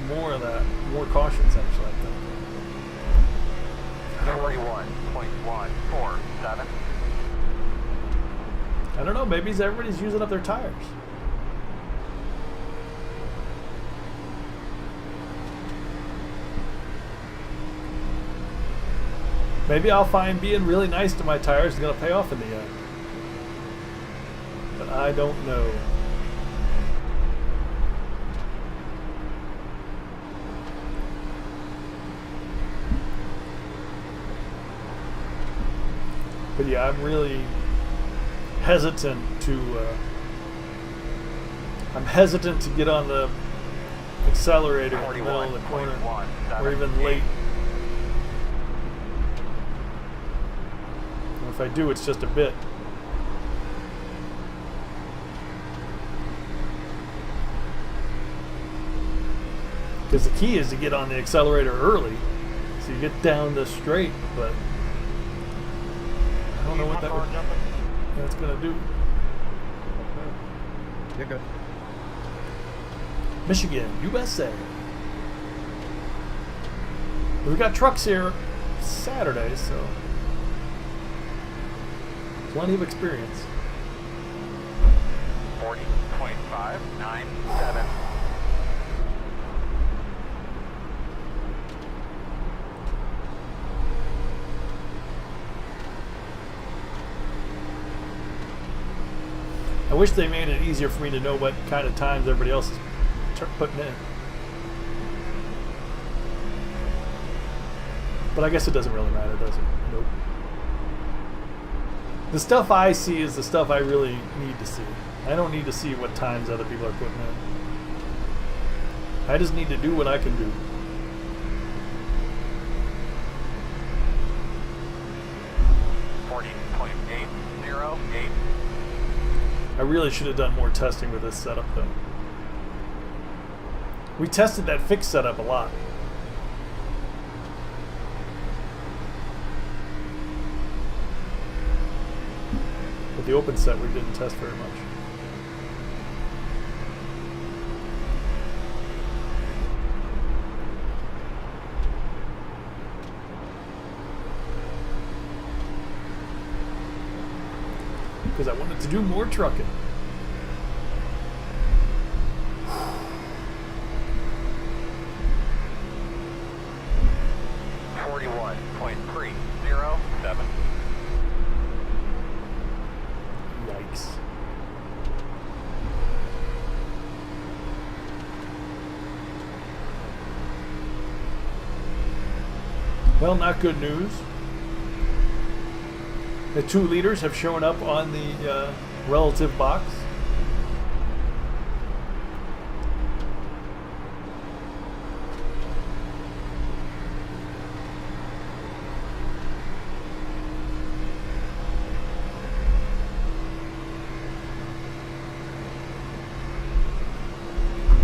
more of that, more cautions actually. I think. 41.147. I don't know. Maybe everybody's using up their tires. Maybe I'll find being really nice to my tires is going to pay off in the end. But I don't know. But But yeah, I'm really hesitant to get on the accelerator in the middle of the corner, or even late. And if I do, it's just a bit. Because the key is to get on the accelerator early, so you get down the straight, but I don't know what that's going to do. You're good. Michigan, USA. We've got trucks here Saturday, so plenty of experience. 40.597. I wish they made it easier for me to know what kind of times everybody else is putting in. But I guess it doesn't really matter, does it? Nope. The stuff I see is the stuff I really need to see. I don't need to see what times other people are putting in. I just need to do what I can do. I really should have done more testing with this setup, though. We tested that fixed setup a lot. But the open set we didn't test very much. Because I wanted to do more trucking. Yikes. Well, not good news. The 2 liters have shown up on the relative box.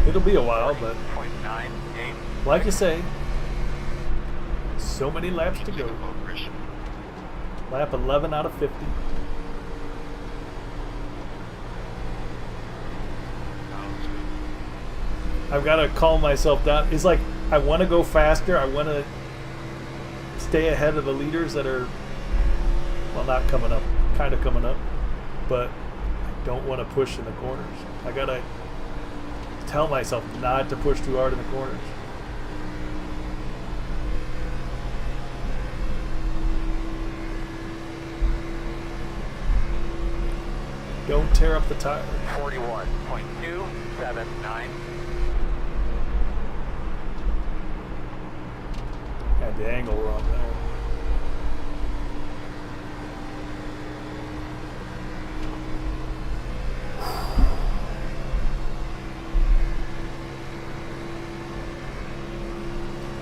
It'll be a while, but like you say, so many laps to go. Lap 11 out of 50. I've got to calm myself down. It's like I want to go faster. I want to stay ahead of the leaders that are, well, not coming up, kind of coming up, but I don't want to push in the corners. I got to tell myself not to push too hard in the corners. Don't tear up the tire. 41.279. Had the angle wrong there.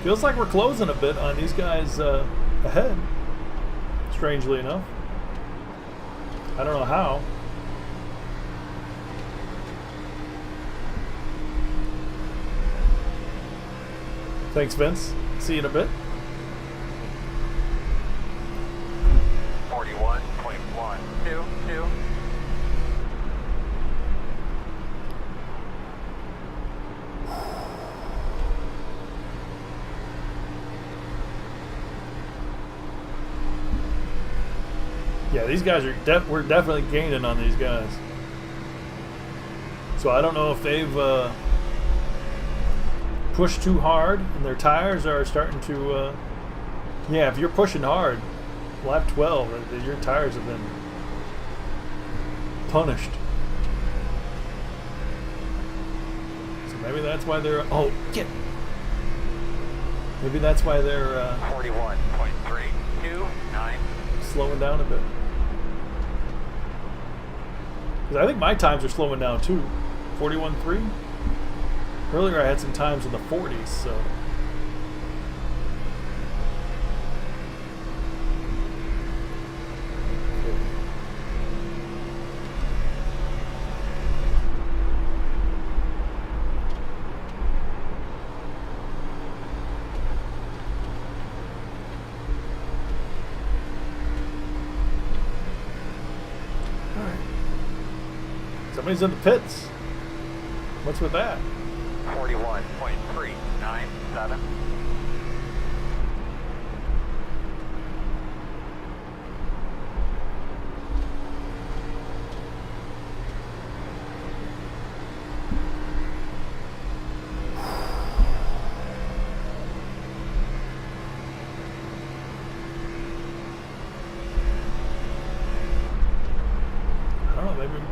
Feels like we're closing a bit on these guys ahead, strangely enough. I don't know how. Thanks, Vince. See you in a bit. 41.122. Yeah, these guys are we're definitely gaining on these guys. So I don't know if they've pushed too hard and their tires are starting to yeah, if you're pushing hard, lap 12, your tires have been punished. So maybe that's why they're maybe that's why they're 41.329. slowing down a bit. Because I think my times are slowing down too. 41.3. Earlier I had some times in the 40s, so. Somebody's in the pits. What's with that? 41.397.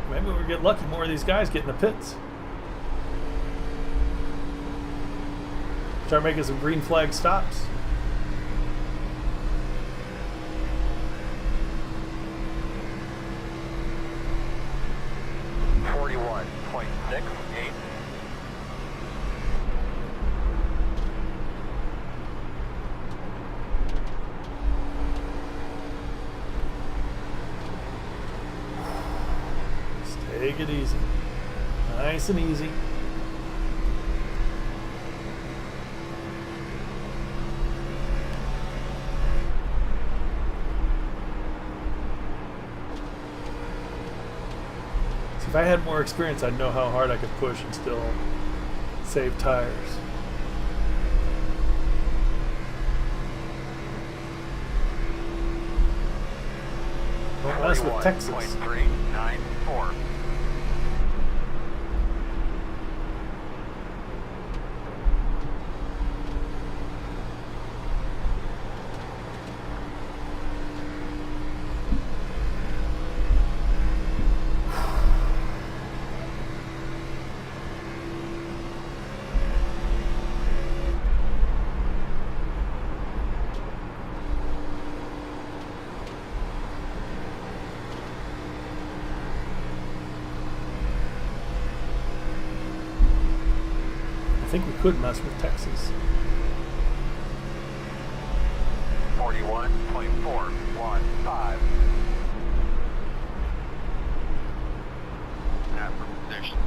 Maybe we get lucky. More of these guys get in the pits. Start making some green flag stops. Take it easy. Nice and easy. See, if I had more experience, I'd know how hard I could push and still save tires. Don't mess with Texas. 41.394. I think we could mess with Texas. 41.415. Not for position.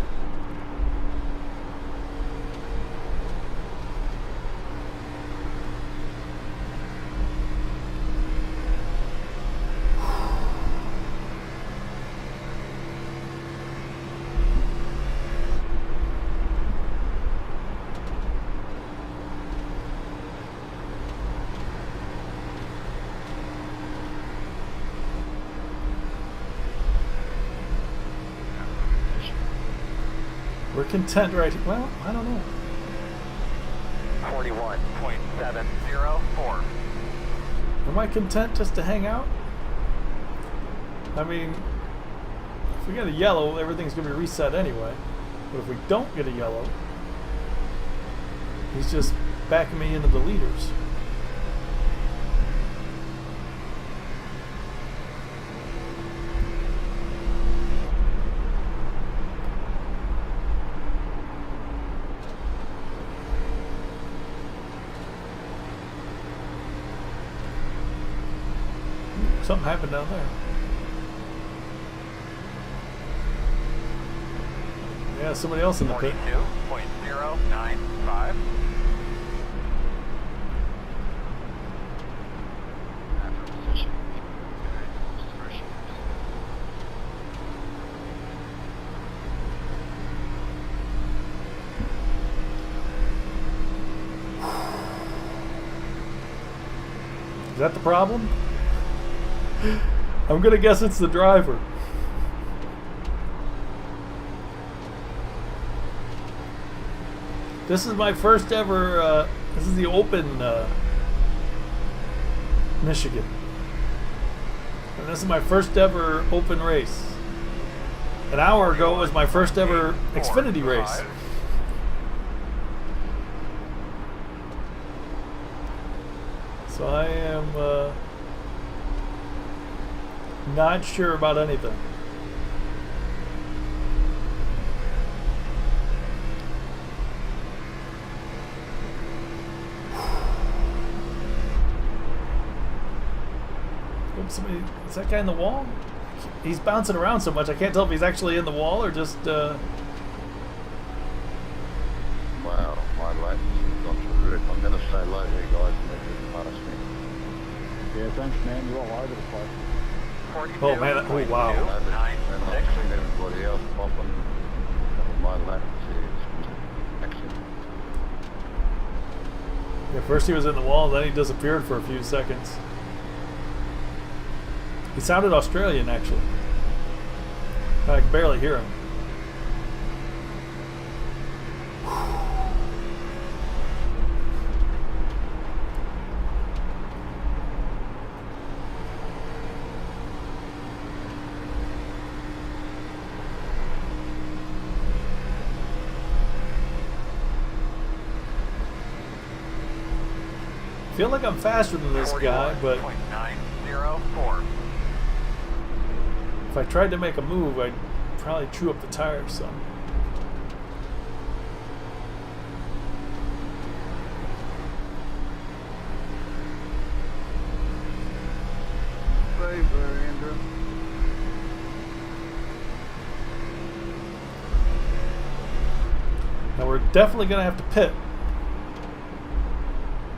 We're content right here. Well, I don't know. 41.704. Am I content just to hang out? I mean, if we get a yellow, everything's going to be reset anyway. But if we don't get a yellow, he's just backing me into the leaders. Something happened down there. Yeah, somebody else in the pit. 42.095. Not for position. Discretion. Is that the problem? I'm gonna guess it's the driver. This is my first ever, this is the Open Michigan. And this is my first ever Open race. An hour ago was my first ever Xfinity race. So I am not sure about anything. somebody, is that guy in the wall? He's bouncing around so much I can't tell if he's actually in the wall or just. Wow, my light's gone through the roof. I'm going to say low here, guys, and they're getting past me. Yeah, thanks, man. You're all over the place. 42, Oh man! Oh wow! And I've seen everybody else popping. My left is action. Yeah, first he was in the wall, then he disappeared for a few seconds. He sounded Australian, actually. I could barely hear him. I feel like I'm faster than this guy, but 41.904. if I tried to make a move, I'd probably chew up the tires some. Favor, Andrew. Now we're definitely going to have to pit.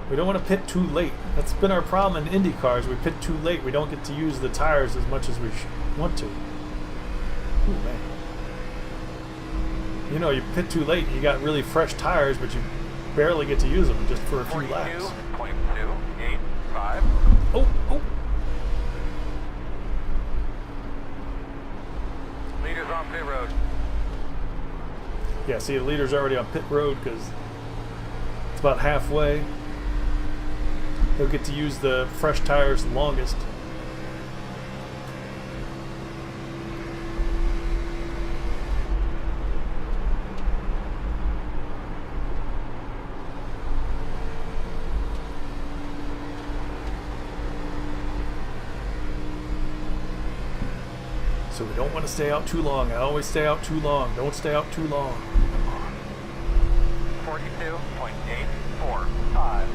We don't want to pit too late. That's been our problem in Indy cars. We pit too late. We don't get to use the tires as much as we want to. Ooh, man. You know, you pit too late and you got really fresh tires, but you barely get to use them just for a few laps. 42.285. Oh, oh. Leaders on pit road. Yeah, see, the leader's already on pit road because it's about halfway. He'll get to use the fresh tires the longest. So we don't want to stay out too long. I always stay out too long. Don't stay out too long. 42.845.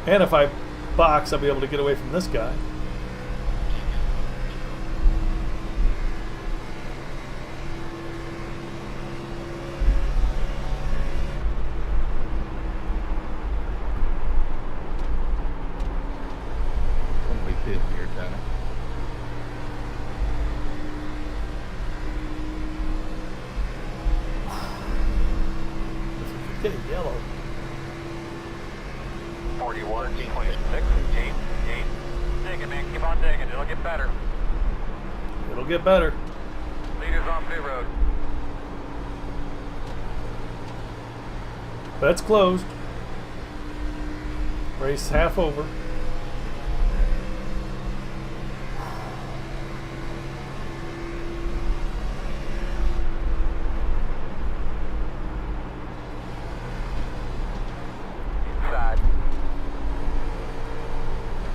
And if I box, I'll be able to get away from this guy. When we pit here, Tony. Get a yellow. 41.688. Dig it, man. Keep on digging. It'll get better. It'll get better. Leaders on pit road. That's closed. Race half over. Inside.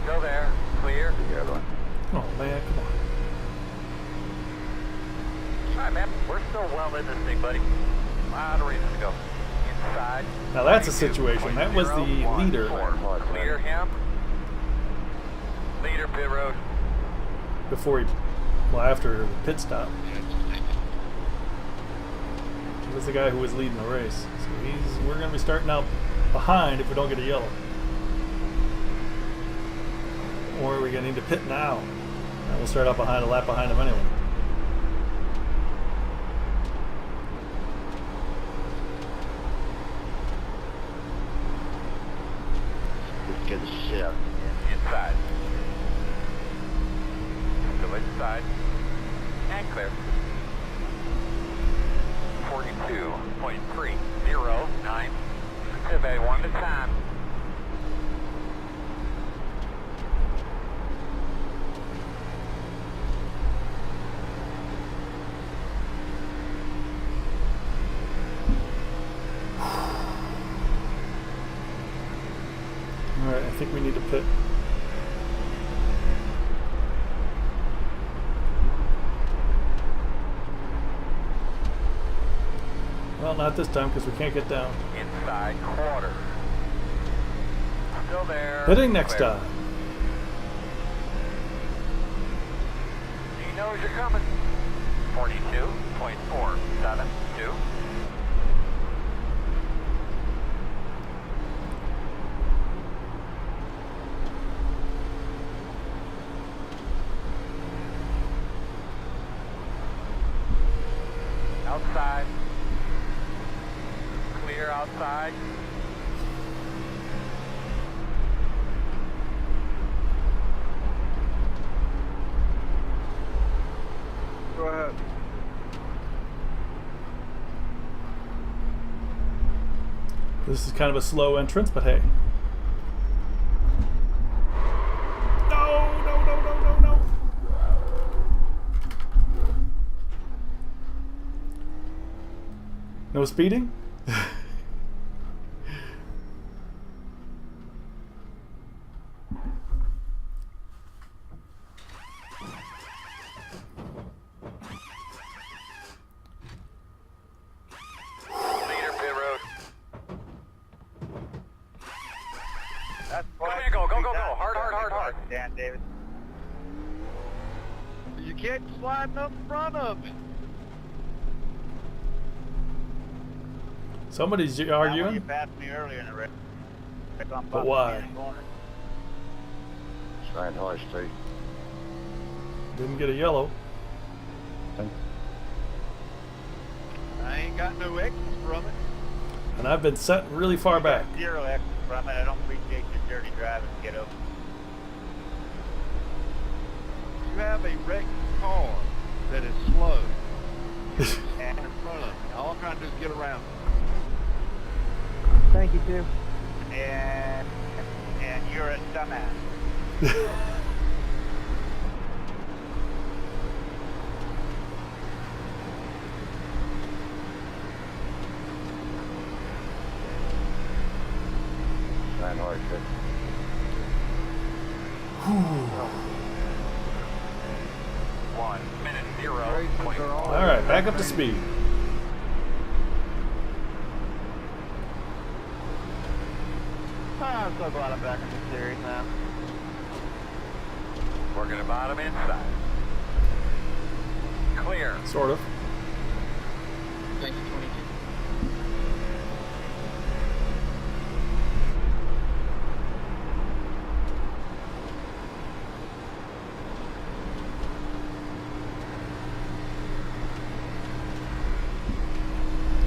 Go there. Clear. The other one. Oh man, come on. Alright, man. We're still well in this thing, buddy. A lot of reasons to go. Inside. Now that's a situation. That was the leader. 42.014. Clear him. Leader pit road. Before he, well, after the pit stop. He was the guy who was leading the race. So we're going to be starting out behind if we don't get a yellow. Or are we going to need to pit now? And we'll start out behind, a lap behind him anyway. Let's get the shit out. Inside. Still inside. And clear. 42.309. Survey one at a time. Alright, I think we need to pit. Well, Well, not this time because we can't get down. Inside quarter. Still there. Hitting next Clear. time. He knows you're coming. 42.472. Outside. Clear outside. Go ahead. This is kind of a slow entrance, but hey. No, no, no, no, no, no. No speeding? Leader pit road. That's Go, man, go. Hard. Dan David. You can't slide up in front of it. Somebody's You arguing. passed me earlier in the race. But why? Stand high, Steve. Didn't get a yellow. I ain't got no exits from it. And I've been set really far back. Zero exit from it. I don't appreciate your dirty driving. Get over. You have a wrecked car that is slow And in front of you. All I'm trying to do is get around it. thank you, too. And you're a dumbass. Stand high, Steve. 1 minute 0.1. All right, back up to speed. I'm so glad I'm back in this series now. Working the bottom inside. Clear. Sort of. Thank you, 22.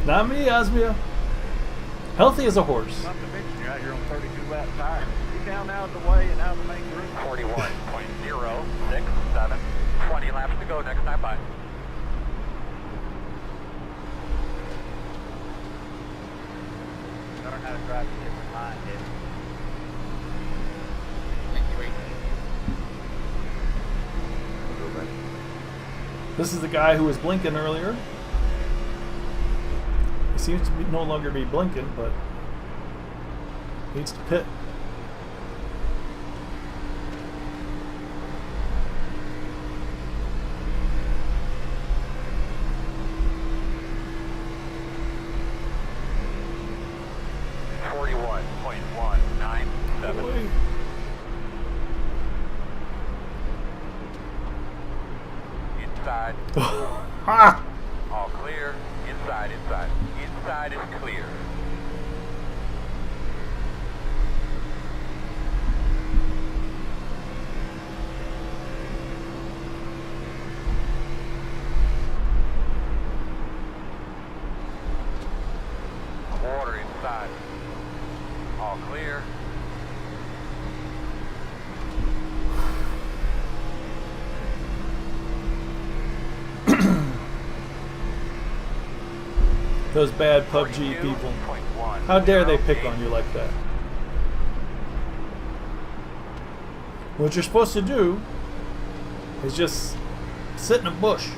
Not me, Osmia. Healthy as a horse. Not to mention you're out here on 32 lap tires. Get down out of the way and out of the main group. 41.067. 20 laps to go next time by. Learn how to drive a different line, David. Thank you, 18. This is the guy who was blinking earlier. He seems to no longer be blinking, but needs to pit. .197. Inside. Ah! All clear. Inside. Inside is clear. Quarter inside. All clear. Those bad PUBG people. How dare they pick on you like that? What you're supposed to do is just sit in a bush.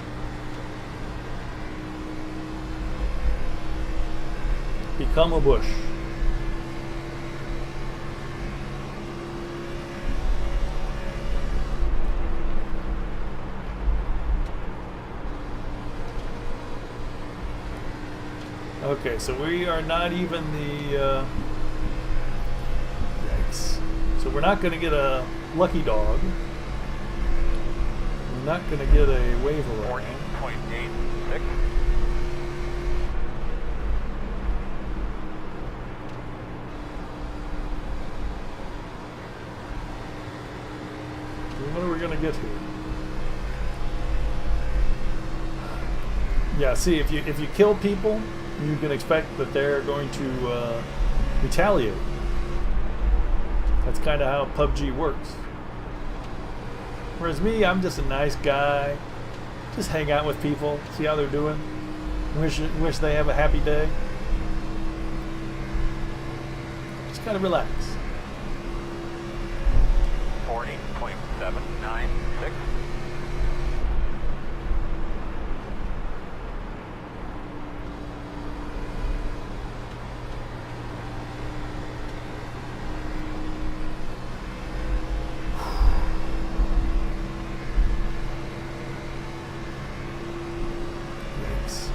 Become a bush. Okay, so we are not even the... Yikes. So we're not going to get a lucky dog. We're not going to get a wave around. 40.86. What are we going to get here? Yeah, see, if you kill people, you can expect that they're going to retaliate. That's kind of how PUBG works. Whereas me, I'm just a nice guy. Just hang out with people, see how they're doing. Wish they have a happy day. Just kind of relax. 40.796. Yikes.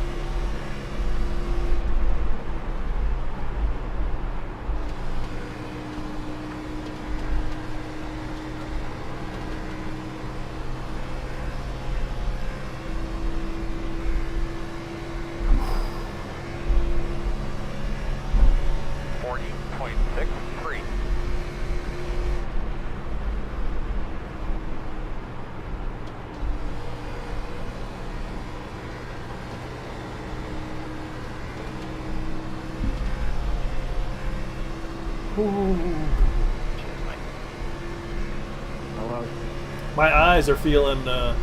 My eyes are feeling it.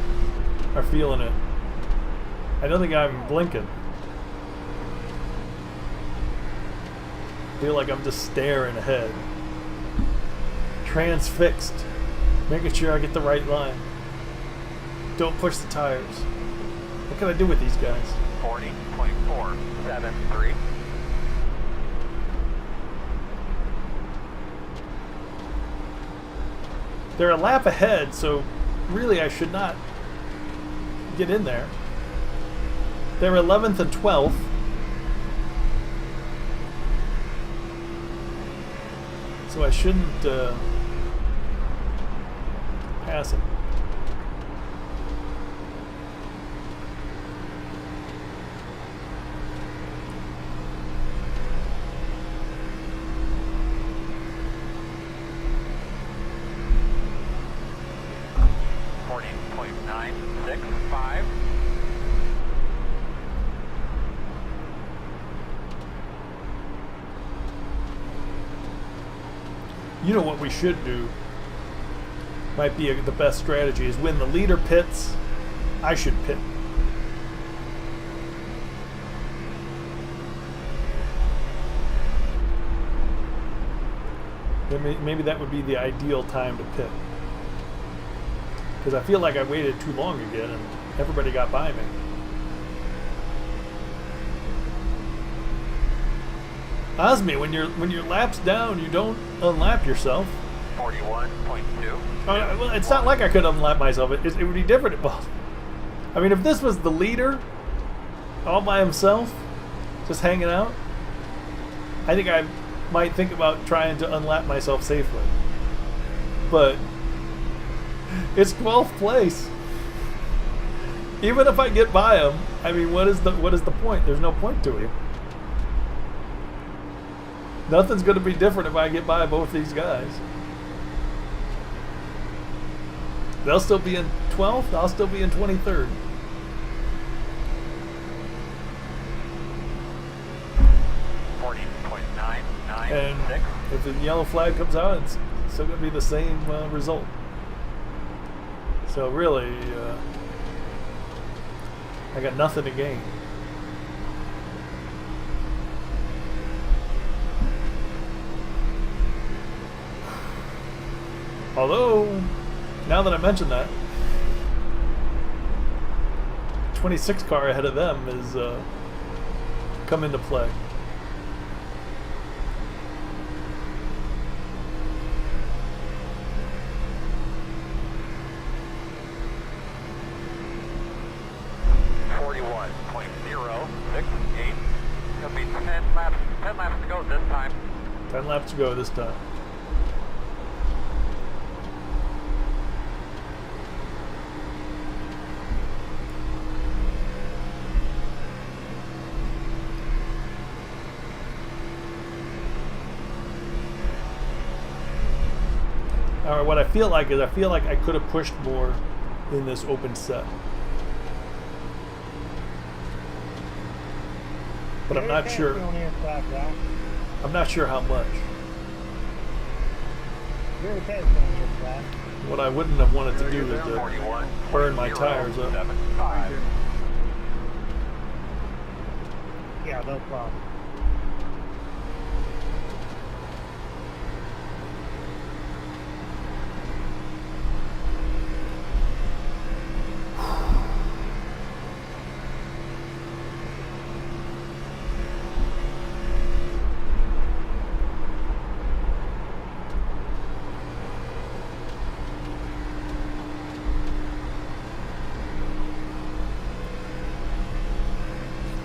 I don't think I'm blinking. Feel like I'm just staring ahead. Transfixed. Making sure I get the right line. Don't push the tires. What can I do with these guys? 40.473. They're a lap ahead, so really I should not get in there. They're 11th and 12th. So I shouldn't pass them. You know what we should do? Might be the best strategy is when the leader pits, I should pit. Maybe that would be the ideal time to pit. Because I feel like I waited too long again and everybody got by me. Osme, when your lap's down, you don't unlap yourself. 41.2. Well, it's not like I could unlap myself. It would be different. I mean, if this was the leader, all by himself, just hanging out, I think I might think about trying to unlap myself safely. But it's 12th place. Even if I get by him, I mean, what is the point? There's no point to him. Nothing's going to be different if I get by both these guys. They'll still be in 12th. I'll still be in 23rd. And if the yellow flag comes out, it's still going to be the same result. So really, I got nothing to gain. Although, now that I mention that, 26 car ahead of them is come into play. .068. Gonna be 10 laps to go this time. 10 laps to go this time. Or what I feel like is I feel like I could have pushed more in this open set. But I'm not sure. I'm not sure how much. What I wouldn't have wanted to do is to burn my tires up. Yeah, no problem.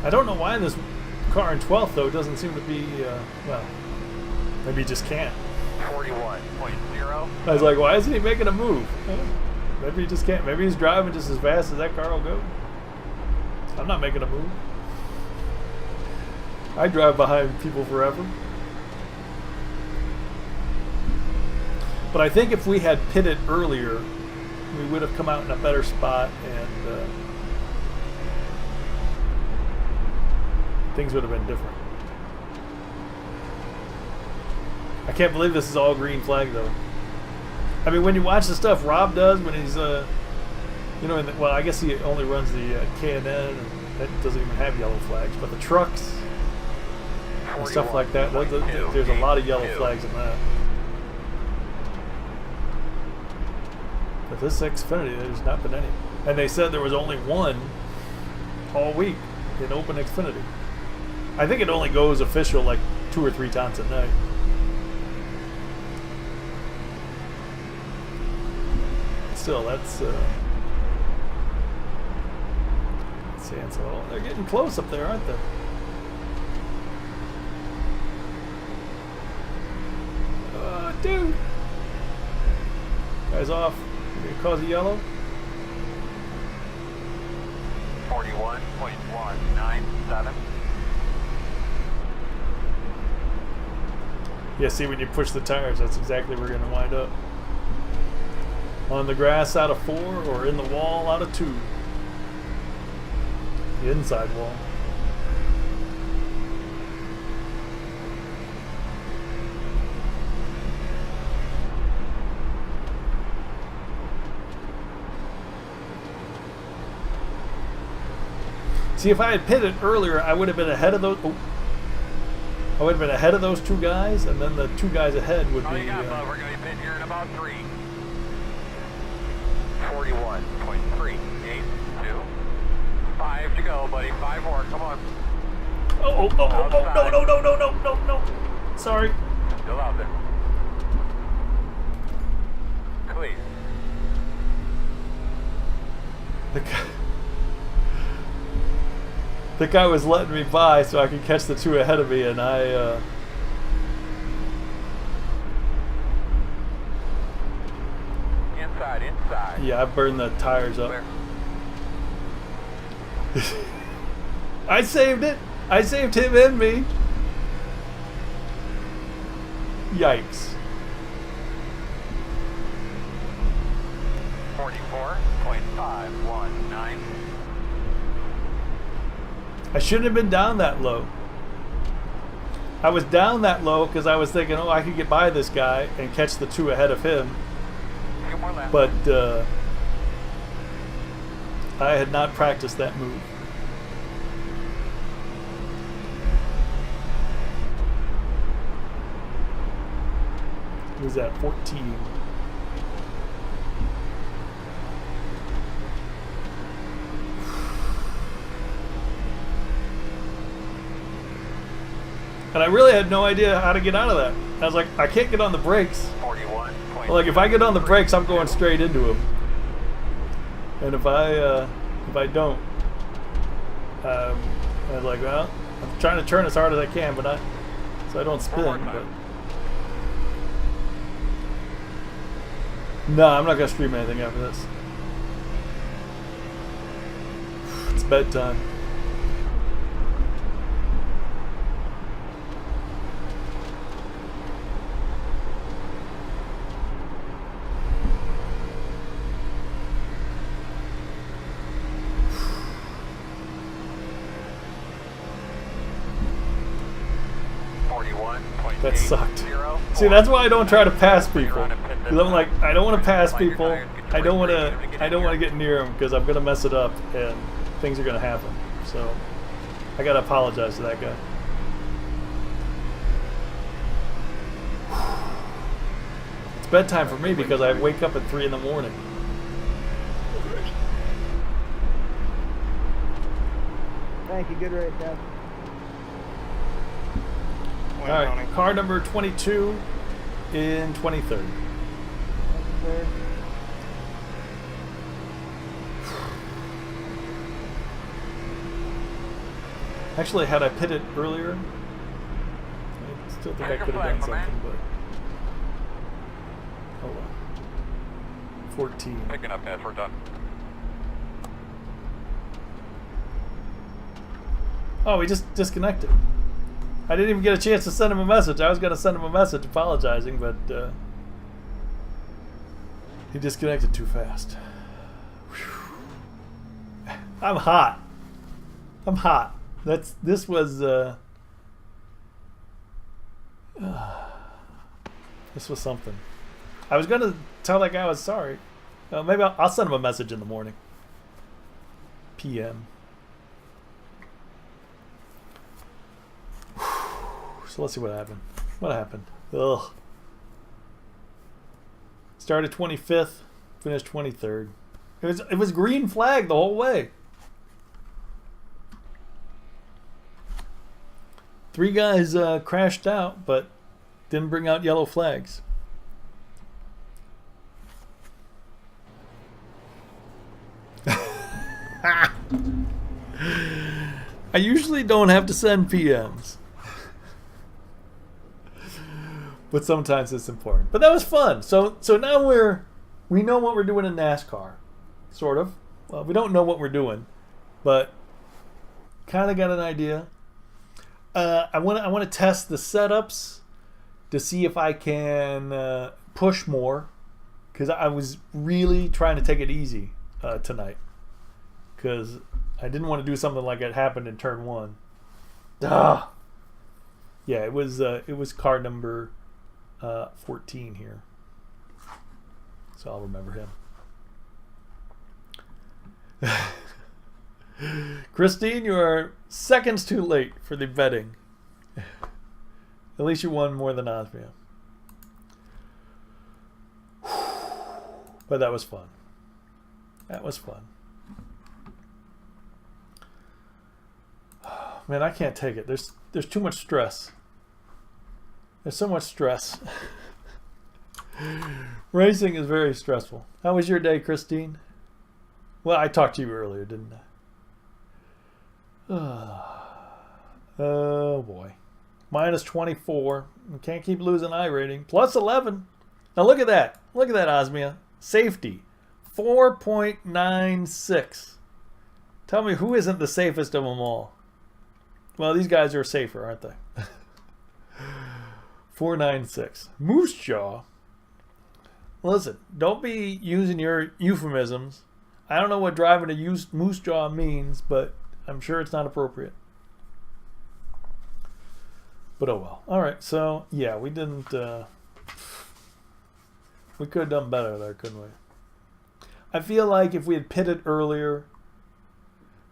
I don't know why this car in 12th though doesn't seem to be, well, maybe he just can't. 41.0. I was like, why isn't he making a move? Maybe he just can't. Maybe he's driving just as fast as that car will go. I'm not making a move. I drive behind people forever. But I think if we had pitted earlier, we would have come out in a better spot and things would have been different. I can't believe this is all green flag though. I mean, when you watch the stuff Rob does when he's, you know, well, I guess he only runs the K&N and that doesn't even have yellow flags, but the trucks and stuff like that, there's a lot of yellow flags in that. But this Xfinity, there's not been any. And they said there was only one all week in open Xfinity. I think it only goes official like 2 or 3 times a night. Still, that's let's see, so they're getting close up there, aren't they? Dude, guy's off. You gonna cause a yellow? 41.197. Yeah, see, when you push the tires, that's exactly where you're going to wind up. On the grass out of 4 or in the wall out of 2. The inside wall. See, if I had pitted earlier, I would have been ahead of those. Oh. I would have been ahead of those 2 guys, and then the 2 guys ahead would be. We're going to be pitting here in about 3. 41.382. 5 to go, buddy. 5 more. Come on. Oh, no. Sorry. Still out there. Clear. The guy was letting me by so I could catch the 2 ahead of me, and I Inside. yeah, I burned the tires up. I saved it. I saved him and me. Yikes. 44.519. I shouldn't have been down that low. I was down that low because I was thinking, oh, I could get by this guy and catch the 2 ahead of him. Few more laps. But I had not practiced that move. It was at 14. And I really had no idea how to get out of that. I was like, I can't get on the brakes. 41. Like, if I get on the brakes, I'm going straight into him. And if I don't, I was like, well, I'm trying to turn as hard as I can, but so I don't spin. One more But time. no, I'm not gonna stream anything after this. It's bedtime. That sucked. See, that's why I don't try to pass people. Because I'm like, I don't want to pass people. I don't want to get near them because I'm gonna mess it up and things are gonna happen. So I gotta apologize to that guy. It's bedtime for me because I wake up at 3 in the morning. Thank you. Good race, guys. All right, car number 22 in 23rd. Thank you, sir. Actually, had I pitted earlier, I still think I could have done something, but oh well. 14. Picking up, Ed. We're done. Oh, we just disconnected. I didn't even get a chance to send him a message. I was going to send him a message apologizing, but he disconnected too fast. Whew. I'm hot. I'm hot. This was something. I was going to tell that guy I was sorry. Maybe I'll send him a message in the morning. PM. So let's see what happened. What happened? Ugh. Started 25th, finished 23rd. It was green flag the whole way. 3 guys crashed out, but didn't bring out yellow flags. I usually don't have to send PMs. But sometimes it's important. But that was fun. So now we know what we're doing in NASCAR, sort of. Well, we don't know what we're doing, but kind of got an idea. I want to test the setups to see if I can push more, because I was really trying to take it easy tonight, because I didn't want to do something like it happened in turn 1. Yeah, it was car number 14 here, so I'll remember him. Christine, you are seconds too late for the betting. At least you won more than Osmia. But that was fun. That was fun. Man, I can't take it. There's too much stress. There's so much stress. Racing is very stressful. How was your day, Christine? Well, I talked to you earlier, didn't I? Oh boy. Minus 24. You can't keep losing iRating. Plus 11. Now look at that. Look at that, Osmia. Safety. 4.96. Tell me who isn't the safest of them all. Well, these guys are safer, aren't they? 496. Moose jaw. Listen, don't be using your euphemisms. I don't know what driving a moose jaw means, but I'm sure it's not appropriate. But oh well. All right, so yeah, we didn't. We could have done better there, couldn't we? I feel like if we had pitted earlier,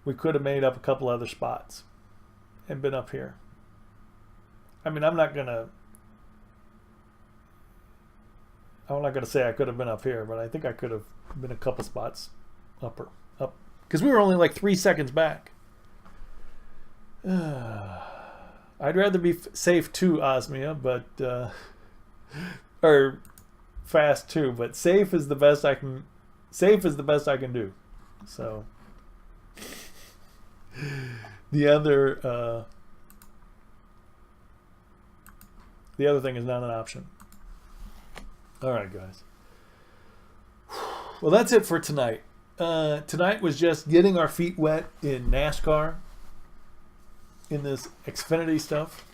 we could have made up a couple other spots and been up here. I mean, I'm not gonna say I could have been up here, but I think I could have been a couple spots up, because we were only like 3 seconds back. I'd rather be safe too, Osmia, but or fast too, but safe is the best I can. Safe is the best I can do. So the other The other thing is not an option. All right, guys. Well, that's it for tonight. Tonight was just getting our feet wet in NASCAR, in this Xfinity stuff.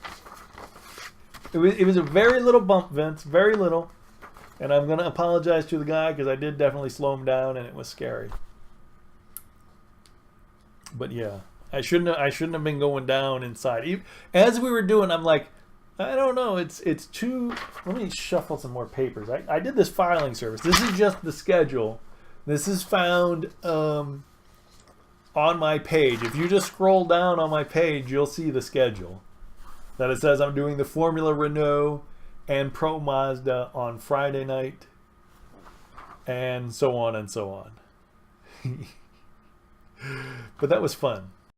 It was a very little bump, Vince, very little. And I'm going to apologize to the guy because I did definitely slow him down and it was scary. But yeah, I shouldn't have been going down inside. As we were doing, I'm like, I don't know, it's too... Let me shuffle some more papers. I did this filing service. This is just the schedule. This is found on my page. If you just scroll down on my page, you'll see the schedule. That it says I'm doing the Formula Renault and Pro Mazda on Friday night, and so on and so on. But that was fun.